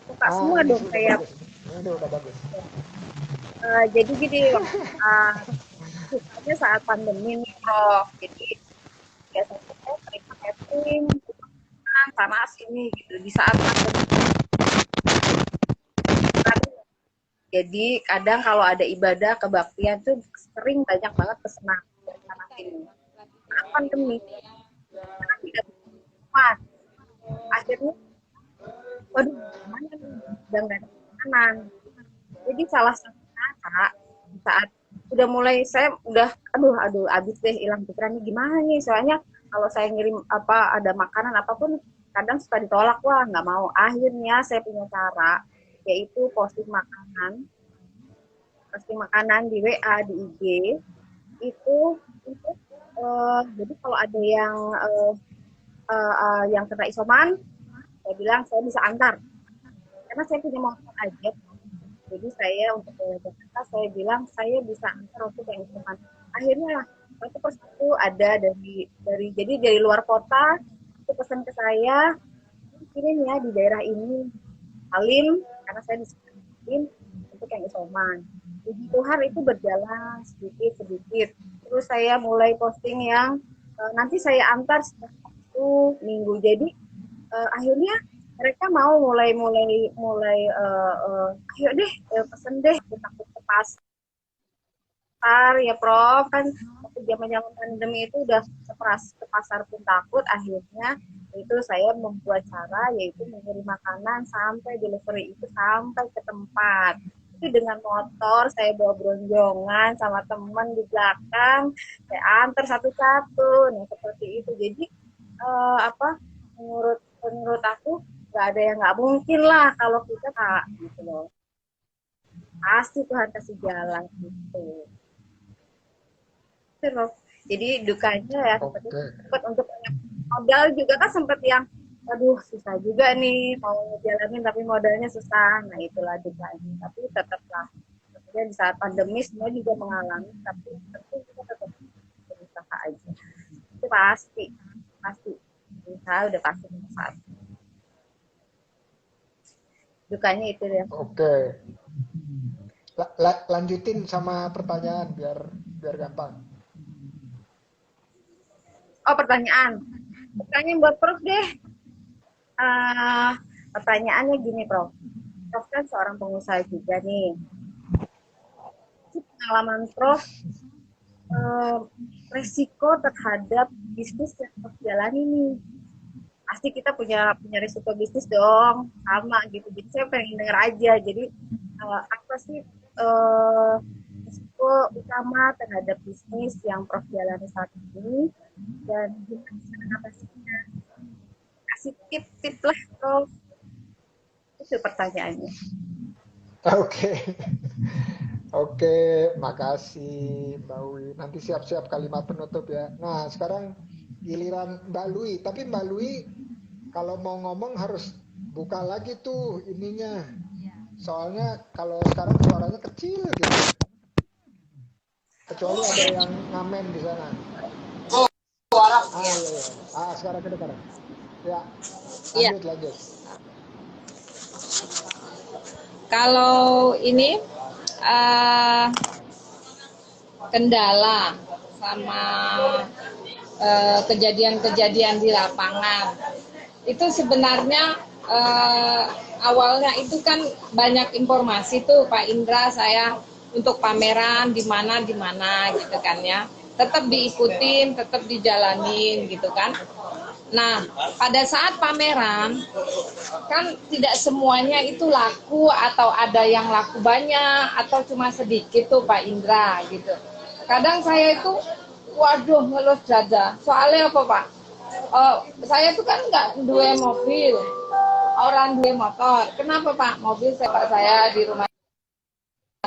suka semua dong kayak. Ini udah bagus. Jadi gini, sukanya saat pandemi nih Prof. Jadi biasanya saya sering catering sana sini gitu di saat jadi kadang kalau ada ibadah kebaktian tuh sering banyak banget pesanan dari sana sini. Nah, pandemi kan tidak kuat. Akhirnya, waduh, gimana nih? Udah nggak ada makanan. Jadi salah satu cara saat udah mulai saya udah aduh abis deh hilang pikiran nih gimana nih soalnya kalau saya ngirim ada makanan apapun kadang suka ditolak wah nggak mau. Akhirnya saya punya cara yaitu posting makanan di WA di IG itu jadi kalau ada yang kena isoman saya bilang saya bisa antar karena saya punya motor aja. Jadi saya untuk Jakarta saya bilang saya bisa antar untuk yang isoman. Akhirnya satu persatu ada dari luar kota itu pesan ke saya kirim ya di daerah ini Halim karena saya di Halim untuk yang isoman. Puji Tuhan itu berjalan sedikit. Terus saya mulai posting yang nanti saya antar satu minggu. Jadi akhirnya mereka mau mulai ayo deh pesen deh takut ke pasar ya Prof kan waktu zaman pandemi itu udah ke pasar pun takut. Akhirnya itu saya membuat cara yaitu mengirim makanan sampai delivery itu sampai ke tempat itu dengan motor saya bawa bronjongan sama teman di belakang saya antar satu-satu. Nah seperti itu jadi menurut aku nggak ada yang nggak mungkin lah kalau kita gitu loh pasti Tuhan kasih jalan gitu terus jadi dukanya ya seperti sempat untuk modal juga kan sempat yang aduh susah juga nih mau ngejalanin tapi modalnya susah. Nah itulah dukanya tapi tetaplah kemudian di saat pandemi semua juga mengalami tapi tentu kita tetap berusaha aja itu pasti usaha udah pasti saat dukanya itu ya. Oke. Lanjutin sama pertanyaan biar gampang. Oh pertanyaan buat Prof deh. Pertanyaannya gini Prof kan seorang pengusaha juga nih. Pengalaman Prof resiko terhadap bisnis yang Prof jalani nih. Pasti kita punya risiko bisnis dong sama gitu jadi saya pengen denger aja jadi apa sih risiko utama terhadap bisnis yang Prof jalani saat ini dan gimana atasinya kasih tip lah Prof itu pertanyaannya. Oke, makasih Mbak Wi. Nanti siap-siap kalimat penutup ya. Nah sekarang giliran Mbak Lui, tapi Mbak Lui kalau mau ngomong harus buka lagi tuh ininya. Soalnya kalau sekarang suaranya kecil gitu. Kecuali ada yang ngamen di sana. Iya. Sekarang kedengaran. Ya. Lanjut. Kalau ini kendala sama kejadian-kejadian di lapangan itu sebenarnya awalnya itu kan banyak informasi tuh Pak Indra saya untuk pameran di mana gitu kan ya tetap diikutin tetap dijalanin gitu kan. Nah pada saat pameran kan tidak semuanya itu laku atau ada yang laku banyak atau cuma sedikit tuh Pak Indra gitu. Kadang saya itu waduh ngelus dada. Soalnya apa Pak? Saya tuh kan nggak dua mobil, orang dua motor. Kenapa Pak? Mobil saya di rumah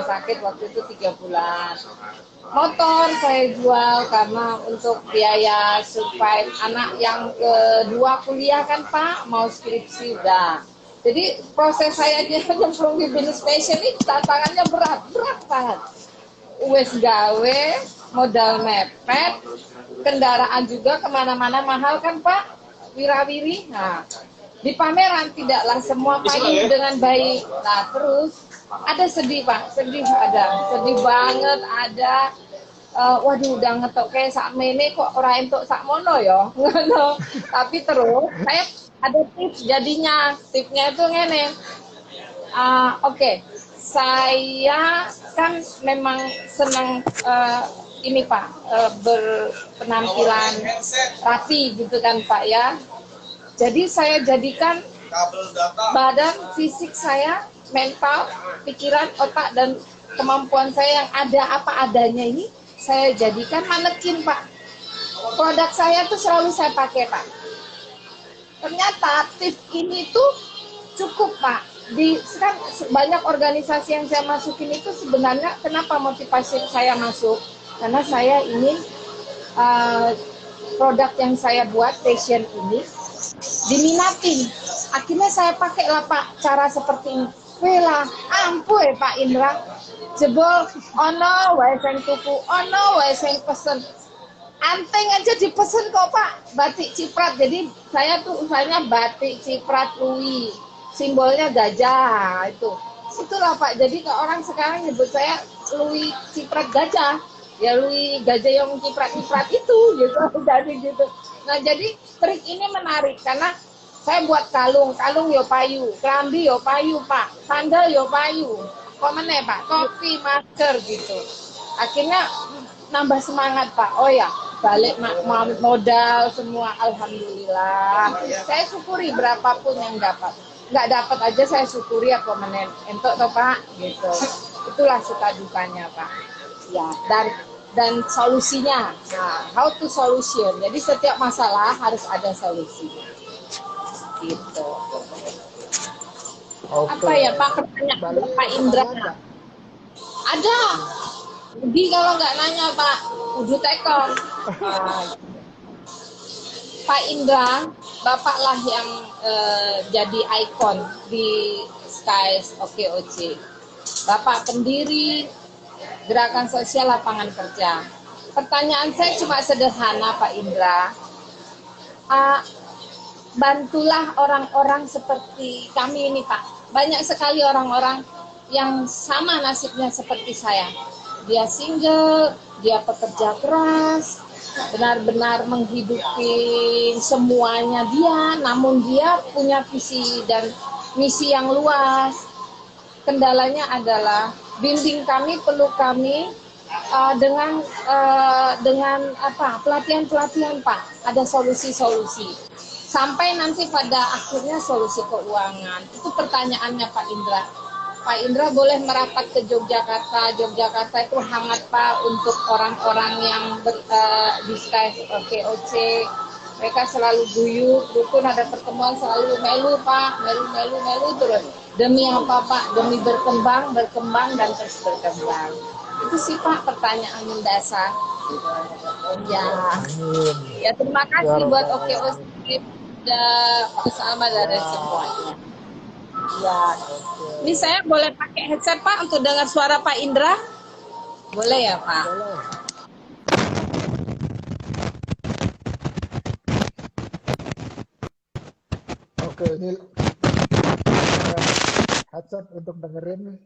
sakit waktu itu 3 bulan. Motor saya jual karena untuk biaya supaya anak yang kedua kuliah kan Pak, mau skripsi udah. Jadi proses saya dia nyemplung di bisnis fashion ini tantangannya berat banget. Wes gawe, modal mepet, kendaraan juga kemana-mana mahal kan Pak, wirawiri. Nah, di pameran tidaklah semua payung dengan baik. Nah, terus ada sedih Pak, sedih banget ada. waduh udah ngetok kayak sak mene kok ora entuk sak mono ya. Ngono. Tapi terus saya ada tips jadinya. Tipsnya itu ngene. Oke. Saya kan memang senang ini Pak, berpenampilan rapi gitu kan Pak ya. Jadi saya jadikan badan fisik saya, mental, pikiran, otak, dan kemampuan saya yang ada apa adanya ini, saya jadikan manekin Pak. Produk saya tuh selalu saya pakai Pak. Ternyata tips ini tuh cukup Pak. Kan banyak organisasi yang saya masukin itu sebenarnya kenapa motivasi saya masuk? Karena saya ingin produk yang saya buat, passion ini, diminatin. Akhirnya saya pakai lah Pak cara seperti ini. Wela, ampun Pak Indra. Jebol, ono wae sing tuku, ono wae sing pesen. Anteng aja dipesen kok Pak, batik ciprat. Jadi saya tuh usahanya batik ciprat Lui. Simbolnya gajah itu. Itulah Pak. Jadi ke orang sekarang nyebut saya Lui ciprat gajah. Ya Lui gajah yang ciprat-ciprat itu gitu. Jadi gitu. Nah, jadi trik ini menarik karena saya buat kalung yo payu, kelambi yo payu Pak, sandal yo payu. Kok meneh Pak, topi, masker gitu. Akhirnya nambah semangat Pak. Oh ya, balik modal semua, alhamdulillah. Saya syukuri berapapun yang dapat. Nggak dapat aja saya syukuri apa meneh. Entuk toh Pak, gitu. Itulah suka dukanya Pak. Ya, dan solusinya. Nah, how to solution. Jadi setiap masalah harus ada solusinya. Gitu. Apa ya Pak, pertanyaan Pak Indra? Ada. Jadi kalau nggak nanya Pak, udah tekong. Pak Indra, Bapaklah yang jadi ikon di Skies OKOC. Bapak pendiri Gerakan Sosial Lapangan Kerja. Pertanyaan saya cuma sederhana Pak Indra. Bantulah orang-orang seperti kami ini Pak. Banyak sekali orang-orang yang sama nasibnya seperti saya. Dia single, dia pekerja keras, benar-benar menghidupi semuanya dia, namun dia punya visi dan misi yang luas. Kendalanya adalah bimbing kami, peluk kami dengan apa pelatihan-pelatihan Pak. Ada solusi-solusi. Sampai nanti pada akhirnya solusi keuangan. Itu pertanyaannya Pak Indra. Pak Indra boleh merapat ke Yogyakarta. Yogyakarta itu hangat Pak untuk orang-orang yang di Skies OKOC. Mereka selalu guyup, rukun, ada pertemuan selalu melu Pak, melu terus. Demi apa Pak? Demi berkembang dan terus berkembang. Itu sih Pak pertanyaan mendasar. Ya terima kasih buat OKOC dan bersama dari semuanya. Ya, ini saya boleh pakai headset Pak untuk dengar suara Pak Indra? Boleh ya Pak? Boleh. Oke, ini headset untuk dengerin,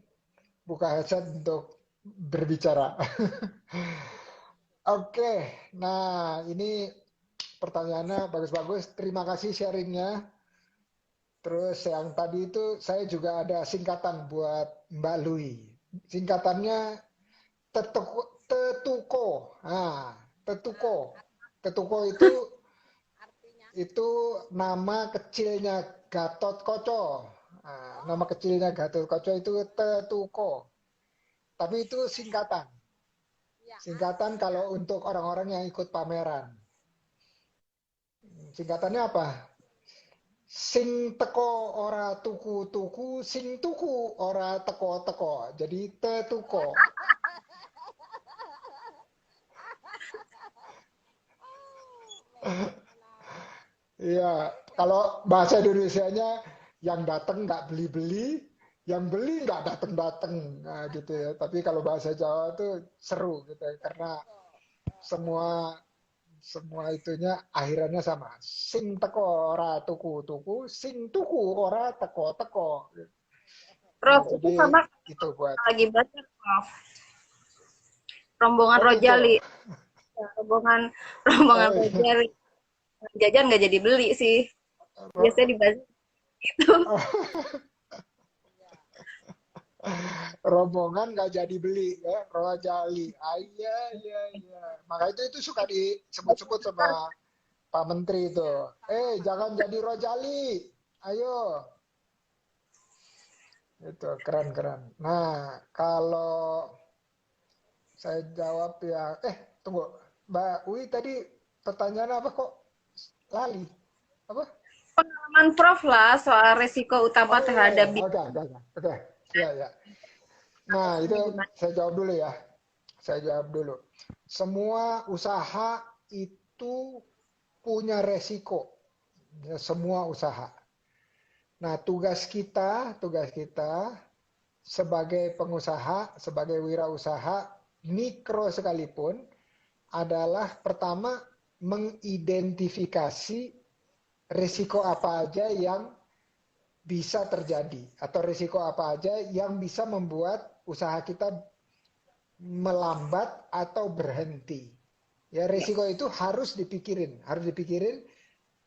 buka headset untuk berbicara. Oke, nah ini pertanyaannya bagus-bagus. Terima kasih sharingnya. Terus yang tadi itu saya juga ada singkatan buat Mbak Lui. Singkatannya tetuko. Nah, tetuko. Tetuko itu nama kecilnya Gatot Koco. Nah, nama kecilnya Gatot Koco itu tetuko. Tapi itu singkatan. Singkatan kalau untuk orang-orang yang ikut pameran. Singkatannya apa? Sing teko ora tuku-tuku, sing tuku ora teko-teko. Jadi tetuko. Iya, kalau bahasa Indonesianya yang datang nggak beli-beli, yang beli nggak datang-datang, nah, gitu ya. Tapi kalau bahasa Jawa tuh seru gitu ya, karena semua itunya akhirannya sama. Sing teko ora tuku-tuku, sing tuku ora teko-teko. Prof, Jadi itu sama itu buat lagi baca Prof. rombongan Oh gitu. Rojali. Ya, rombongan Oh iya. Rojali. Jajan nggak jadi beli sih. Biasanya Ro- di bazar gitu. Rombongan nggak jadi beli ya, Rojali. Ah, iya iya iya. Maka itu suka disebut-sebut sama Pak Menteri itu. Jangan jadi Rojali. Ayo. Itu keren-keren. Nah, kalau saya jawab ya, tunggu, Mbak Wi tadi pertanyaan apa kok lali? Apa? Pengalaman Prof lah soal resiko Oh utama iya, iya, terhadap iya. Oke. Iya, iya. Nah, itu gimana? saya jawab dulu ya. Saya jawab dulu. Semua usaha itu punya resiko. Ya, semua usaha. Nah, tugas kita sebagai pengusaha, sebagai wirausaha, mikro sekalipun, adalah pertama mengidentifikasi risiko apa aja yang bisa terjadi atau risiko apa aja yang bisa membuat usaha kita melambat atau berhenti. Ya, risiko itu harus dipikirin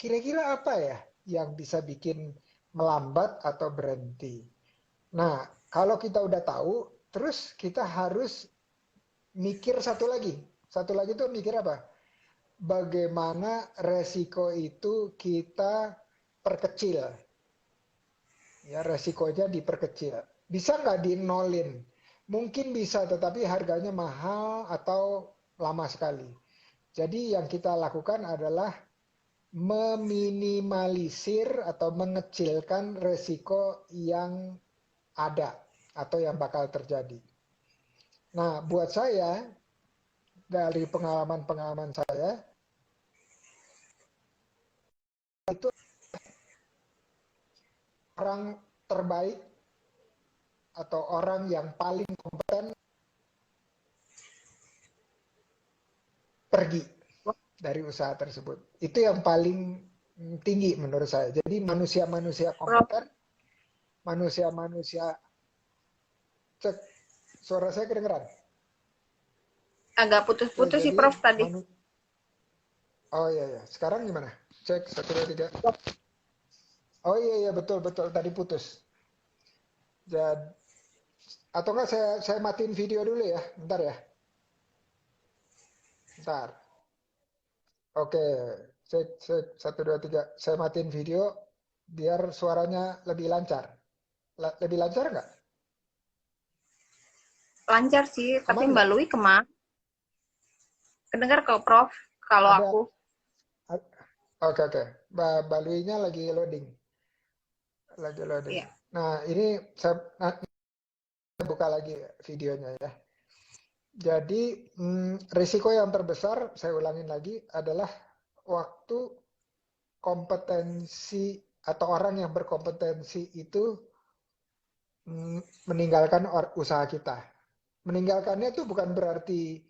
kira-kira apa ya yang bisa bikin melambat atau berhenti. Nah, kalau kita udah tahu, terus kita harus mikir satu lagi. Satu lagi tuh mikir apa? Bagaimana resiko itu kita perkecil. Ya, resikonya diperkecil. Bisa nggak dinolin? Mungkin bisa, tetapi harganya mahal atau lama sekali. Jadi yang kita lakukan adalah meminimalisir atau mengecilkan resiko yang ada atau yang bakal terjadi. Nah, buat saya, dari pengalaman-pengalaman saya, itu orang terbaik atau orang yang paling kompeten pergi dari usaha tersebut. Itu yang paling tinggi menurut saya. Jadi manusia-manusia Prof, kompeten, manusia-manusia, cek suara saya kedengeran. agak Ya, putus-putus sih jadi Prof tadi. oh iya, sekarang gimana? Cek 1 2 3. Oh iya betul tadi putus. Jadi atau enggak saya matiin video dulu ya, bentar ya. Bentar. Oke, cek 1 2 3. Saya matiin video biar suaranya lebih lancar. Lebih lancar nggak? Lancar sih, tapi Aman Mbak nggak? Lui kemana? Kedengar kok Prof, kalau Ada. aku. Oke. Baluinya lagi loading. Iya. Nah, ini saya buka lagi videonya ya. Jadi, risiko yang terbesar, saya ulangin lagi, adalah waktu kompetensi atau orang yang berkompetensi itu meninggalkan usaha kita. Meninggalkannya itu bukan berarti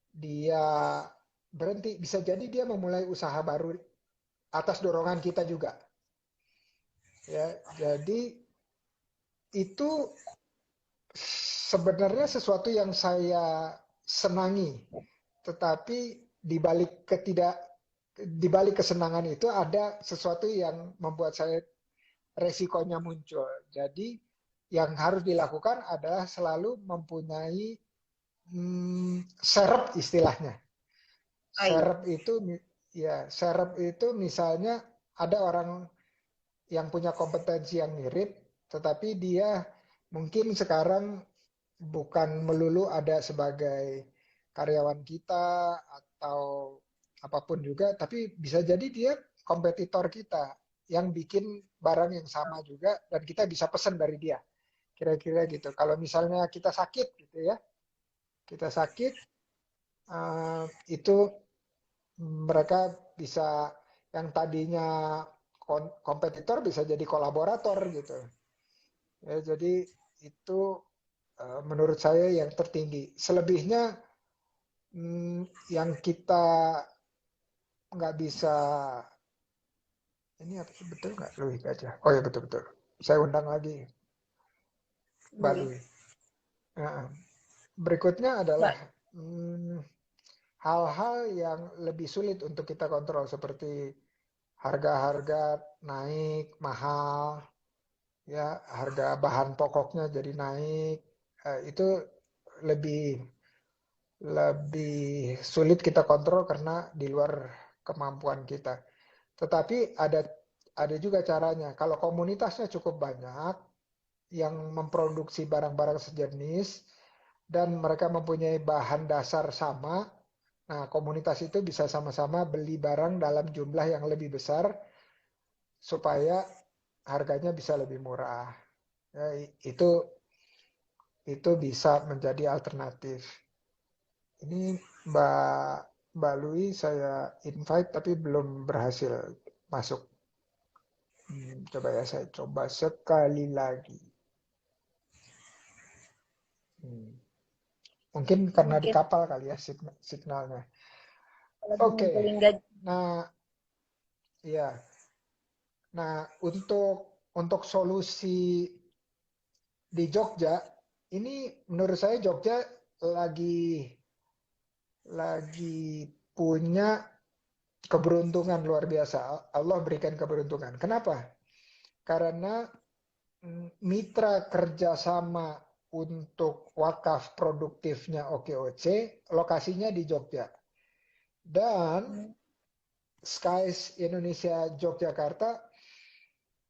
dia berhenti, bisa jadi dia memulai usaha baru atas dorongan kita juga. Ya, jadi itu sebenarnya sesuatu yang saya senangi, tetapi di balik kesenangan itu ada sesuatu yang membuat saya resikonya muncul. Jadi yang harus dilakukan adalah selalu mempunyai serep istilahnya. Serep itu misalnya ada orang yang punya kompetensi yang mirip, tetapi dia mungkin sekarang bukan melulu ada sebagai karyawan kita atau apapun juga, tapi bisa jadi dia kompetitor kita yang bikin barang yang sama juga dan kita bisa pesan dari dia. Kira-kira gitu. Kalau misalnya kita sakit gitu ya, kita sakit, itu mereka bisa yang tadinya kompetitor bisa jadi kolaborator gitu. Ya, jadi itu menurut saya yang tertinggi. Selebihnya yang kita nggak bisa, ini apa betul nggak Lui aja? Oh ya betul. Saya undang lagi Mbak Lui. Nah, berikutnya adalah hal-hal yang lebih sulit untuk kita kontrol seperti harga-harga naik mahal, ya harga bahan pokoknya jadi naik, itu lebih lebih sulit kita kontrol karena di luar kemampuan kita. Tetapi ada juga caranya. Kalau komunitasnya cukup banyak yang memproduksi barang-barang sejenis dan mereka mempunyai bahan dasar sama, nah komunitas itu bisa sama-sama beli barang dalam jumlah yang lebih besar supaya harganya bisa lebih murah. Ya, itu bisa menjadi alternatif. Ini Mbak Lui saya invite tapi belum berhasil masuk. Coba ya, saya coba sekali lagi. Mungkin karena di Mungkin kapal kali ya signalnya. kalau Oke. ngumpulin gaji. Nah, ya. Nah, untuk solusi di Jogja, ini menurut saya Jogja lagi punya keberuntungan luar biasa. Allah berikan keberuntungan. Kenapa? Karena mitra kerjasama untuk wakaf produktifnya OKOC lokasinya di Jogja. Dan Skies Indonesia Yogyakarta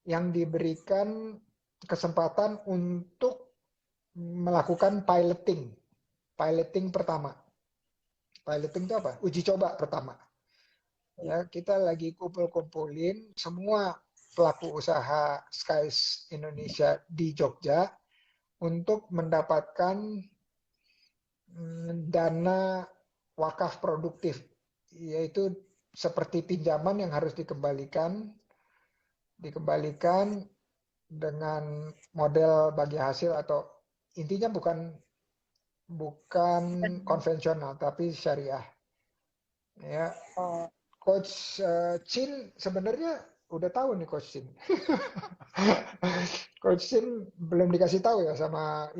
yang diberikan kesempatan untuk melakukan piloting. Piloting pertama. Piloting itu apa? Uji coba pertama. Ya, kita lagi kumpul-kumpulin semua pelaku usaha Skies Indonesia di Jogja untuk mendapatkan dana wakaf produktif, yaitu seperti pinjaman yang harus dikembalikan dengan model bagi hasil atau intinya bukan konvensional tapi syariah. Ya, Coach Chin sebenarnya udah tahu nih Coach Chin. Coach Chin belum dikasih tahu ya sama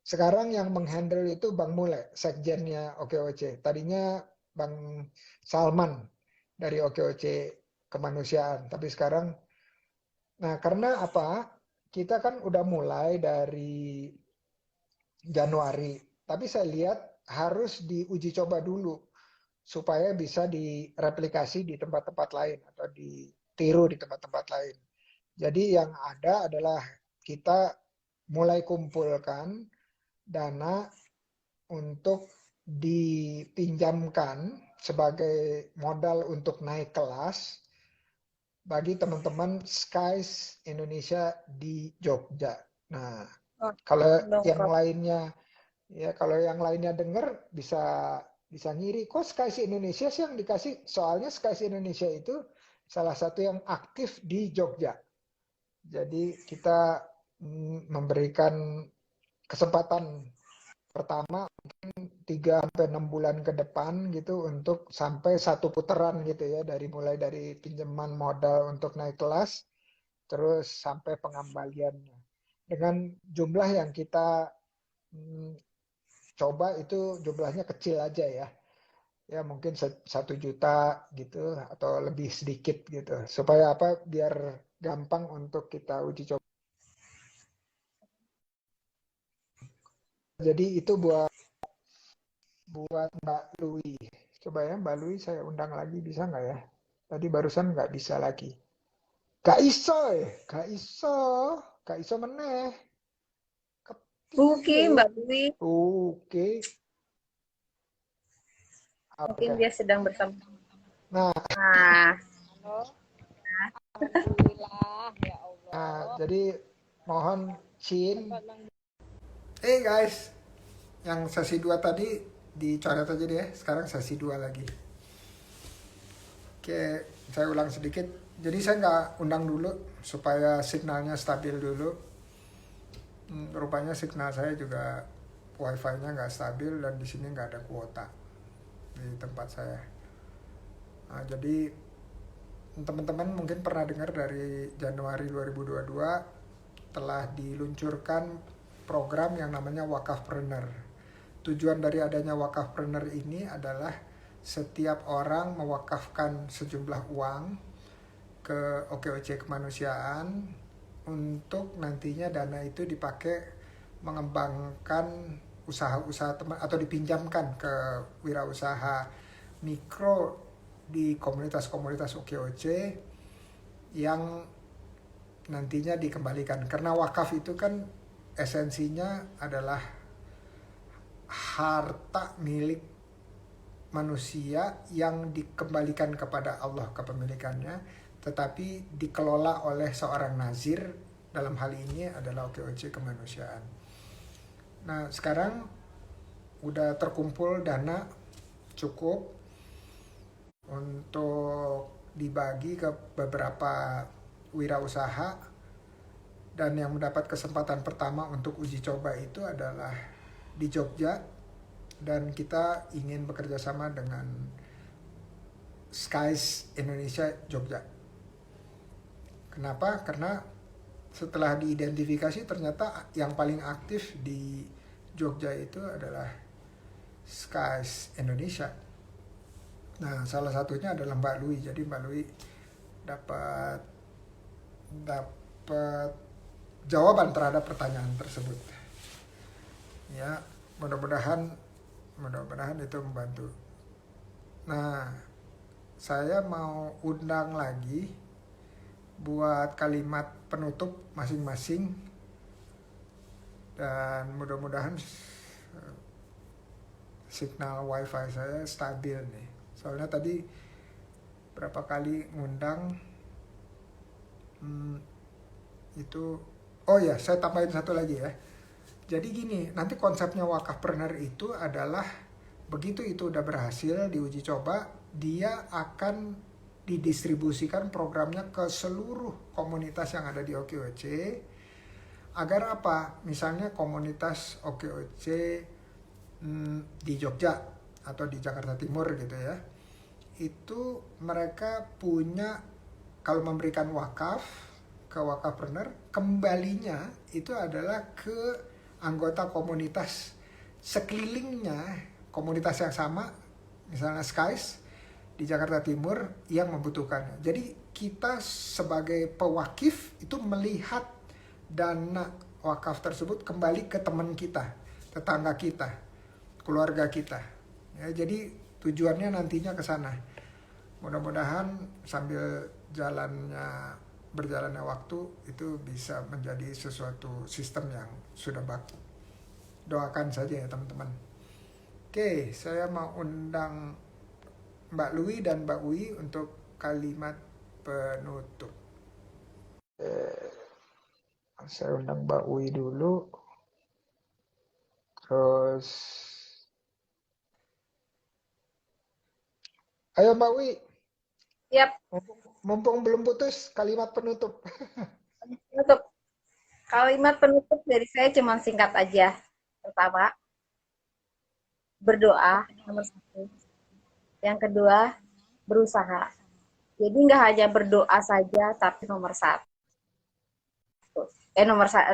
sekarang yang menghandle itu Bang Mule, sekjennya OKOC. Tadinya Bang Salman dari OKOC Kemanusiaan, tapi sekarang, nah karena apa? Kita kan udah mulai dari Januari, tapi saya lihat harus diuji coba dulu supaya bisa direplikasi di tempat-tempat lain atau ditiru di tempat-tempat lain. Jadi yang ada adalah kita mulai kumpulkan dana untuk dipinjamkan sebagai modal untuk naik kelas bagi teman-teman Skies Indonesia di Jogja. Nah, kalau yang lainnya dengar bisa ngiri, kok Skies Indonesia sih yang dikasih? Soalnya Skies Indonesia itu salah satu yang aktif di Jogja. Jadi kita memberikan kesempatan pertama mungkin 3-6 bulan ke depan gitu untuk sampai satu putaran gitu ya, mulai dari pinjaman modal untuk naik kelas terus sampai pengembaliannya dengan jumlah yang kita coba itu jumlahnya kecil aja ya mungkin 1 juta gitu atau lebih sedikit gitu supaya apa biar gampang untuk kita uji coba. Jadi itu buat Mbak Lui. Coba ya Mbak Lui saya undang lagi bisa nggak ya? Tadi barusan nggak bisa lagi. Gak iso meneh. Oke, Mbak Lui. Oke. Mungkin dia sedang bersama. Nah. Alhamdulillah ya Allah. Nah, jadi mohon Chin. Hey guys, yang sesi 2 tadi dicoret aja deh, sekarang sesi 2 lagi. Oke, saya ulang sedikit. Jadi saya nggak undang dulu supaya signalnya stabil dulu. Rupanya signal saya juga wifi-nya nggak stabil dan di sini nggak ada kuota di tempat saya. Nah, jadi teman-teman mungkin pernah dengar dari Januari 2022 telah diluncurkan program yang namanya Wakafpreneur. tujuan dari adanya wakafpreneur ini adalah setiap orang mewakafkan sejumlah uang ke OKOC Kemanusiaan untuk nantinya dana itu dipakai mengembangkan usaha-usaha teman atau dipinjamkan ke wirausaha mikro di komunitas-komunitas OKOC yang nantinya dikembalikan. Karena wakaf itu kan esensinya adalah harta milik manusia yang dikembalikan kepada Allah kepemilikannya, tetapi dikelola oleh seorang nazir, dalam hal ini adalah OKOC Kemanusiaan. Nah, sekarang udah terkumpul dana cukup untuk dibagi ke beberapa wirausaha, dan yang mendapat kesempatan pertama untuk uji coba itu adalah di Jogja, dan kita ingin bekerja sama dengan Skies Indonesia Jogja. Kenapa? Karena setelah diidentifikasi ternyata yang paling aktif di Jogja itu adalah Skies Indonesia. Nah, salah satunya adalah Mbak Lui. Jadi Mbak Lui dapat jawaban terhadap pertanyaan tersebut. Ya, mudah-mudahan itu membantu. Nah, saya mau undang lagi buat kalimat penutup masing-masing, dan mudah-mudahan signal wifi saya stabil nih. Soalnya tadi berapa kali ngundang itu. Oh ya, saya tambahin satu lagi ya. Jadi gini, nanti konsepnya wakafpreneur itu adalah begitu itu udah berhasil diuji coba, dia akan didistribusikan programnya ke seluruh komunitas yang ada di OKOC. Agar apa? Misalnya komunitas OKOC di Jogja atau di Jakarta Timur gitu ya. Itu mereka punya, kalau memberikan wakaf ke wakafpreneur, kembalinya itu adalah ke anggota komunitas sekelilingnya, komunitas yang sama, misalnya Skies di Jakarta Timur yang membutuhkannya. Jadi kita sebagai pewakif itu melihat dana wakaf tersebut kembali ke teman kita, tetangga kita, keluarga kita. Ya, jadi tujuannya nantinya ke sana. Mudah-mudahan sambil berjalannya waktu itu bisa menjadi sesuatu sistem yang sudah baku. Doakan saja ya teman-teman. Oke, saya mau undang Mbak Lui dan Mbak Ui untuk kalimat penutup. Saya undang Mbak Ui dulu. Terus ayo Mbak Ui. Yap, Mumpung belum putus, kalimat penutup. penutup. Kalimat penutup dari saya cuma singkat aja. Pertama, berdoa nomor 1. Yang kedua, berusaha. Jadi nggak hanya berdoa saja, tapi nomor 1.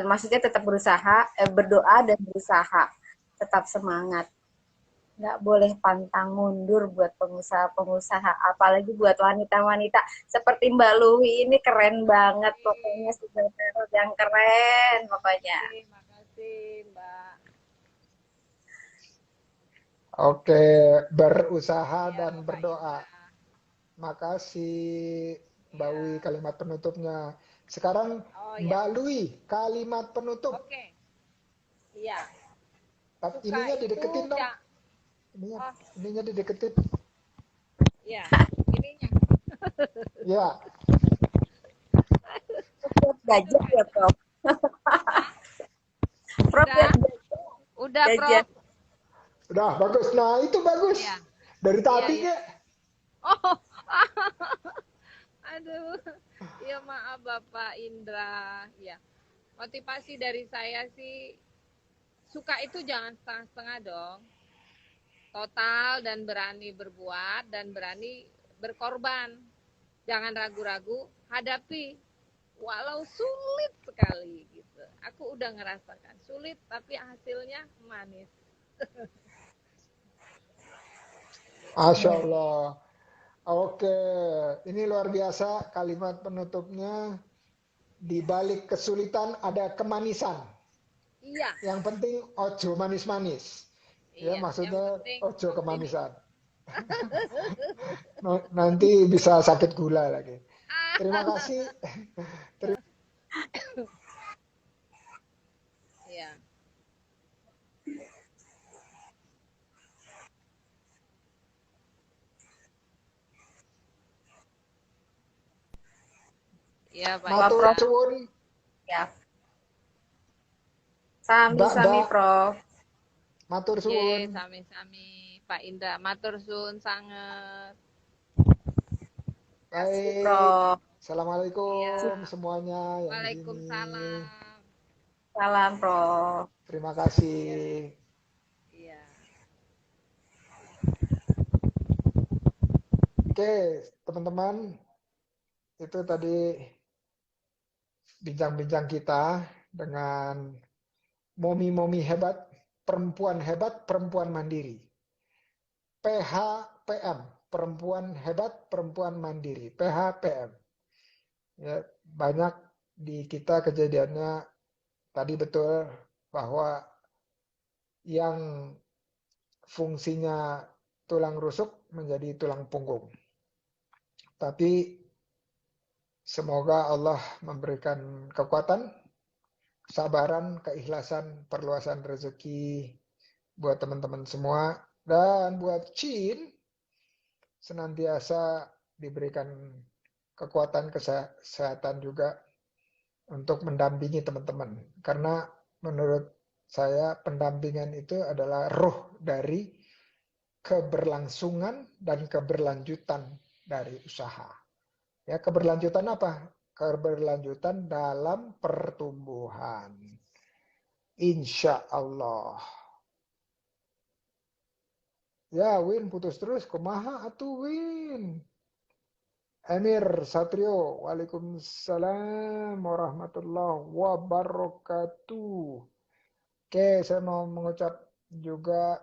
Maksudnya tetap berusaha, berdoa dan berusaha. Tetap semangat. Nggak boleh pantang mundur buat pengusaha-pengusaha, apalagi buat wanita-wanita seperti Mbak Lui ini. Keren banget pokoknya, superhero yang keren pokoknya. Terima kasih Mbak. Oke, berusaha Ya, dan Bapak berdoa. Indra. Makasih Mbak Ya. Ui kalimat penutupnya. Sekarang Oh ya. Mbak Lui kalimat penutup. Oke. Iya. Tapi Suka ininya itu dideketin dong. ya. Ininya dideketin. Iya. Ininya. Ya. Gajah ya, Prof. Prof, Udah. Udah, gajah. Prof. Udah bagus. Nah, itu bagus. Iya. Dari tadi Iya. Kek. Oh. Aduh. Ya maaf Bapak Indra. Ya. Motivasi dari saya sih, suka itu jangan setengah-setengah dong. Total dan berani berbuat dan berani berkorban. Jangan ragu-ragu, hadapi. Walau sulit sekali gitu. Aku udah ngerasakan sulit tapi hasilnya manis. Masya Allah. Oke, ini luar biasa kalimat penutupnya. Di balik kesulitan ada kemanisan. Iya, Yang penting ojo manis-manis. Ya, iya. Yang maksudnya penting ojo ini. kemanisan. Nanti bisa sakit gula lagi. Terima kasih. Iya. Iya, Pak Matur Indra. suwun, Ya, sami-sami Mbak-mbak. Prof. Matur Ye, suwun. sami-sami Pak Indra. Matur suwun sangat. Kasih Baik. Prof. Iya. Assalamualaikum semuanya yang di sini. Waalaikumsalam. Salam Prof. Terima kasih. Iya. Oke, teman-teman, itu tadi bincang-bincang kita dengan momi-momi hebat, perempuan mandiri. PHPM, perempuan hebat, perempuan mandiri. PHPM. Ya, banyak di kita kejadiannya tadi betul bahwa yang fungsinya tulang rusuk menjadi tulang punggung. Tapi semoga Allah memberikan kekuatan, kesabaran, keikhlasan, perluasan rezeki buat teman-teman semua. Dan buat Chin, senantiasa diberikan kekuatan kesehatan juga untuk mendampingi teman-teman. Karena menurut saya pendampingan itu adalah ruh dari keberlangsungan dan keberlanjutan dari usaha. Ya, keberlanjutan apa? Keberlanjutan dalam pertumbuhan. Insya Allah. Ya, Win putus terus. Kumaha atuh Win? Emir Satrio, Waalaikumsalam warahmatullahi wabarakatuh. Oke, saya mau mengucap juga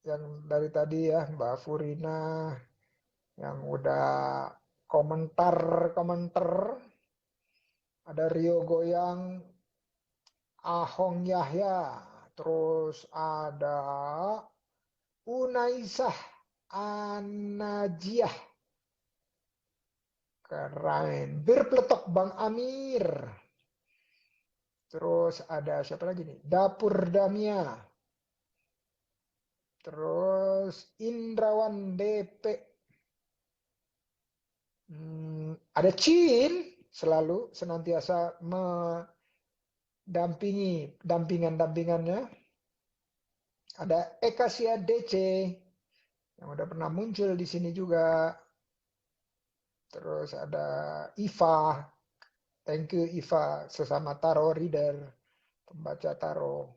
yang dari tadi ya, Mbak Furina, yang udah komentar. Ada Rio Goyang, Ahong Yahya, terus ada Unaisah Anajiah, keren. Bir Peletok Bang Amir. Terus ada siapa lagi nih? Dapur Damia. Terus Indrawan DP. Ada Chin selalu senantiasa mendampingi dampingannya. Ada Ekasia DC yang udah pernah muncul di sini juga. Terus ada Iva. Thank you Iva, sesama tarot reader, pembaca tarot.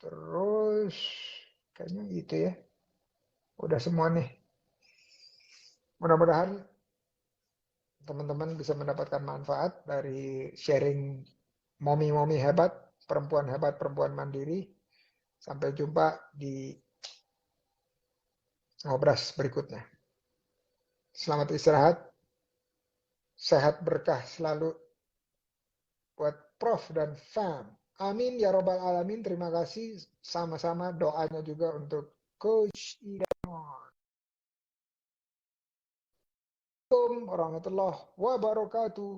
Terus kayaknya gitu ya. Udah semua nih. Mudah-mudahan teman-teman bisa mendapatkan manfaat dari sharing momi-momi hebat, perempuan mandiri. Sampai jumpa di ngobras berikutnya. Selamat istirahat. Sehat berkah selalu buat Prof dan Fam. Amin ya robbal alamin. Terima kasih. Sama-sama doanya juga untuk Coach Ida. Assalamualaikum warahmatullahi wabarakatuh.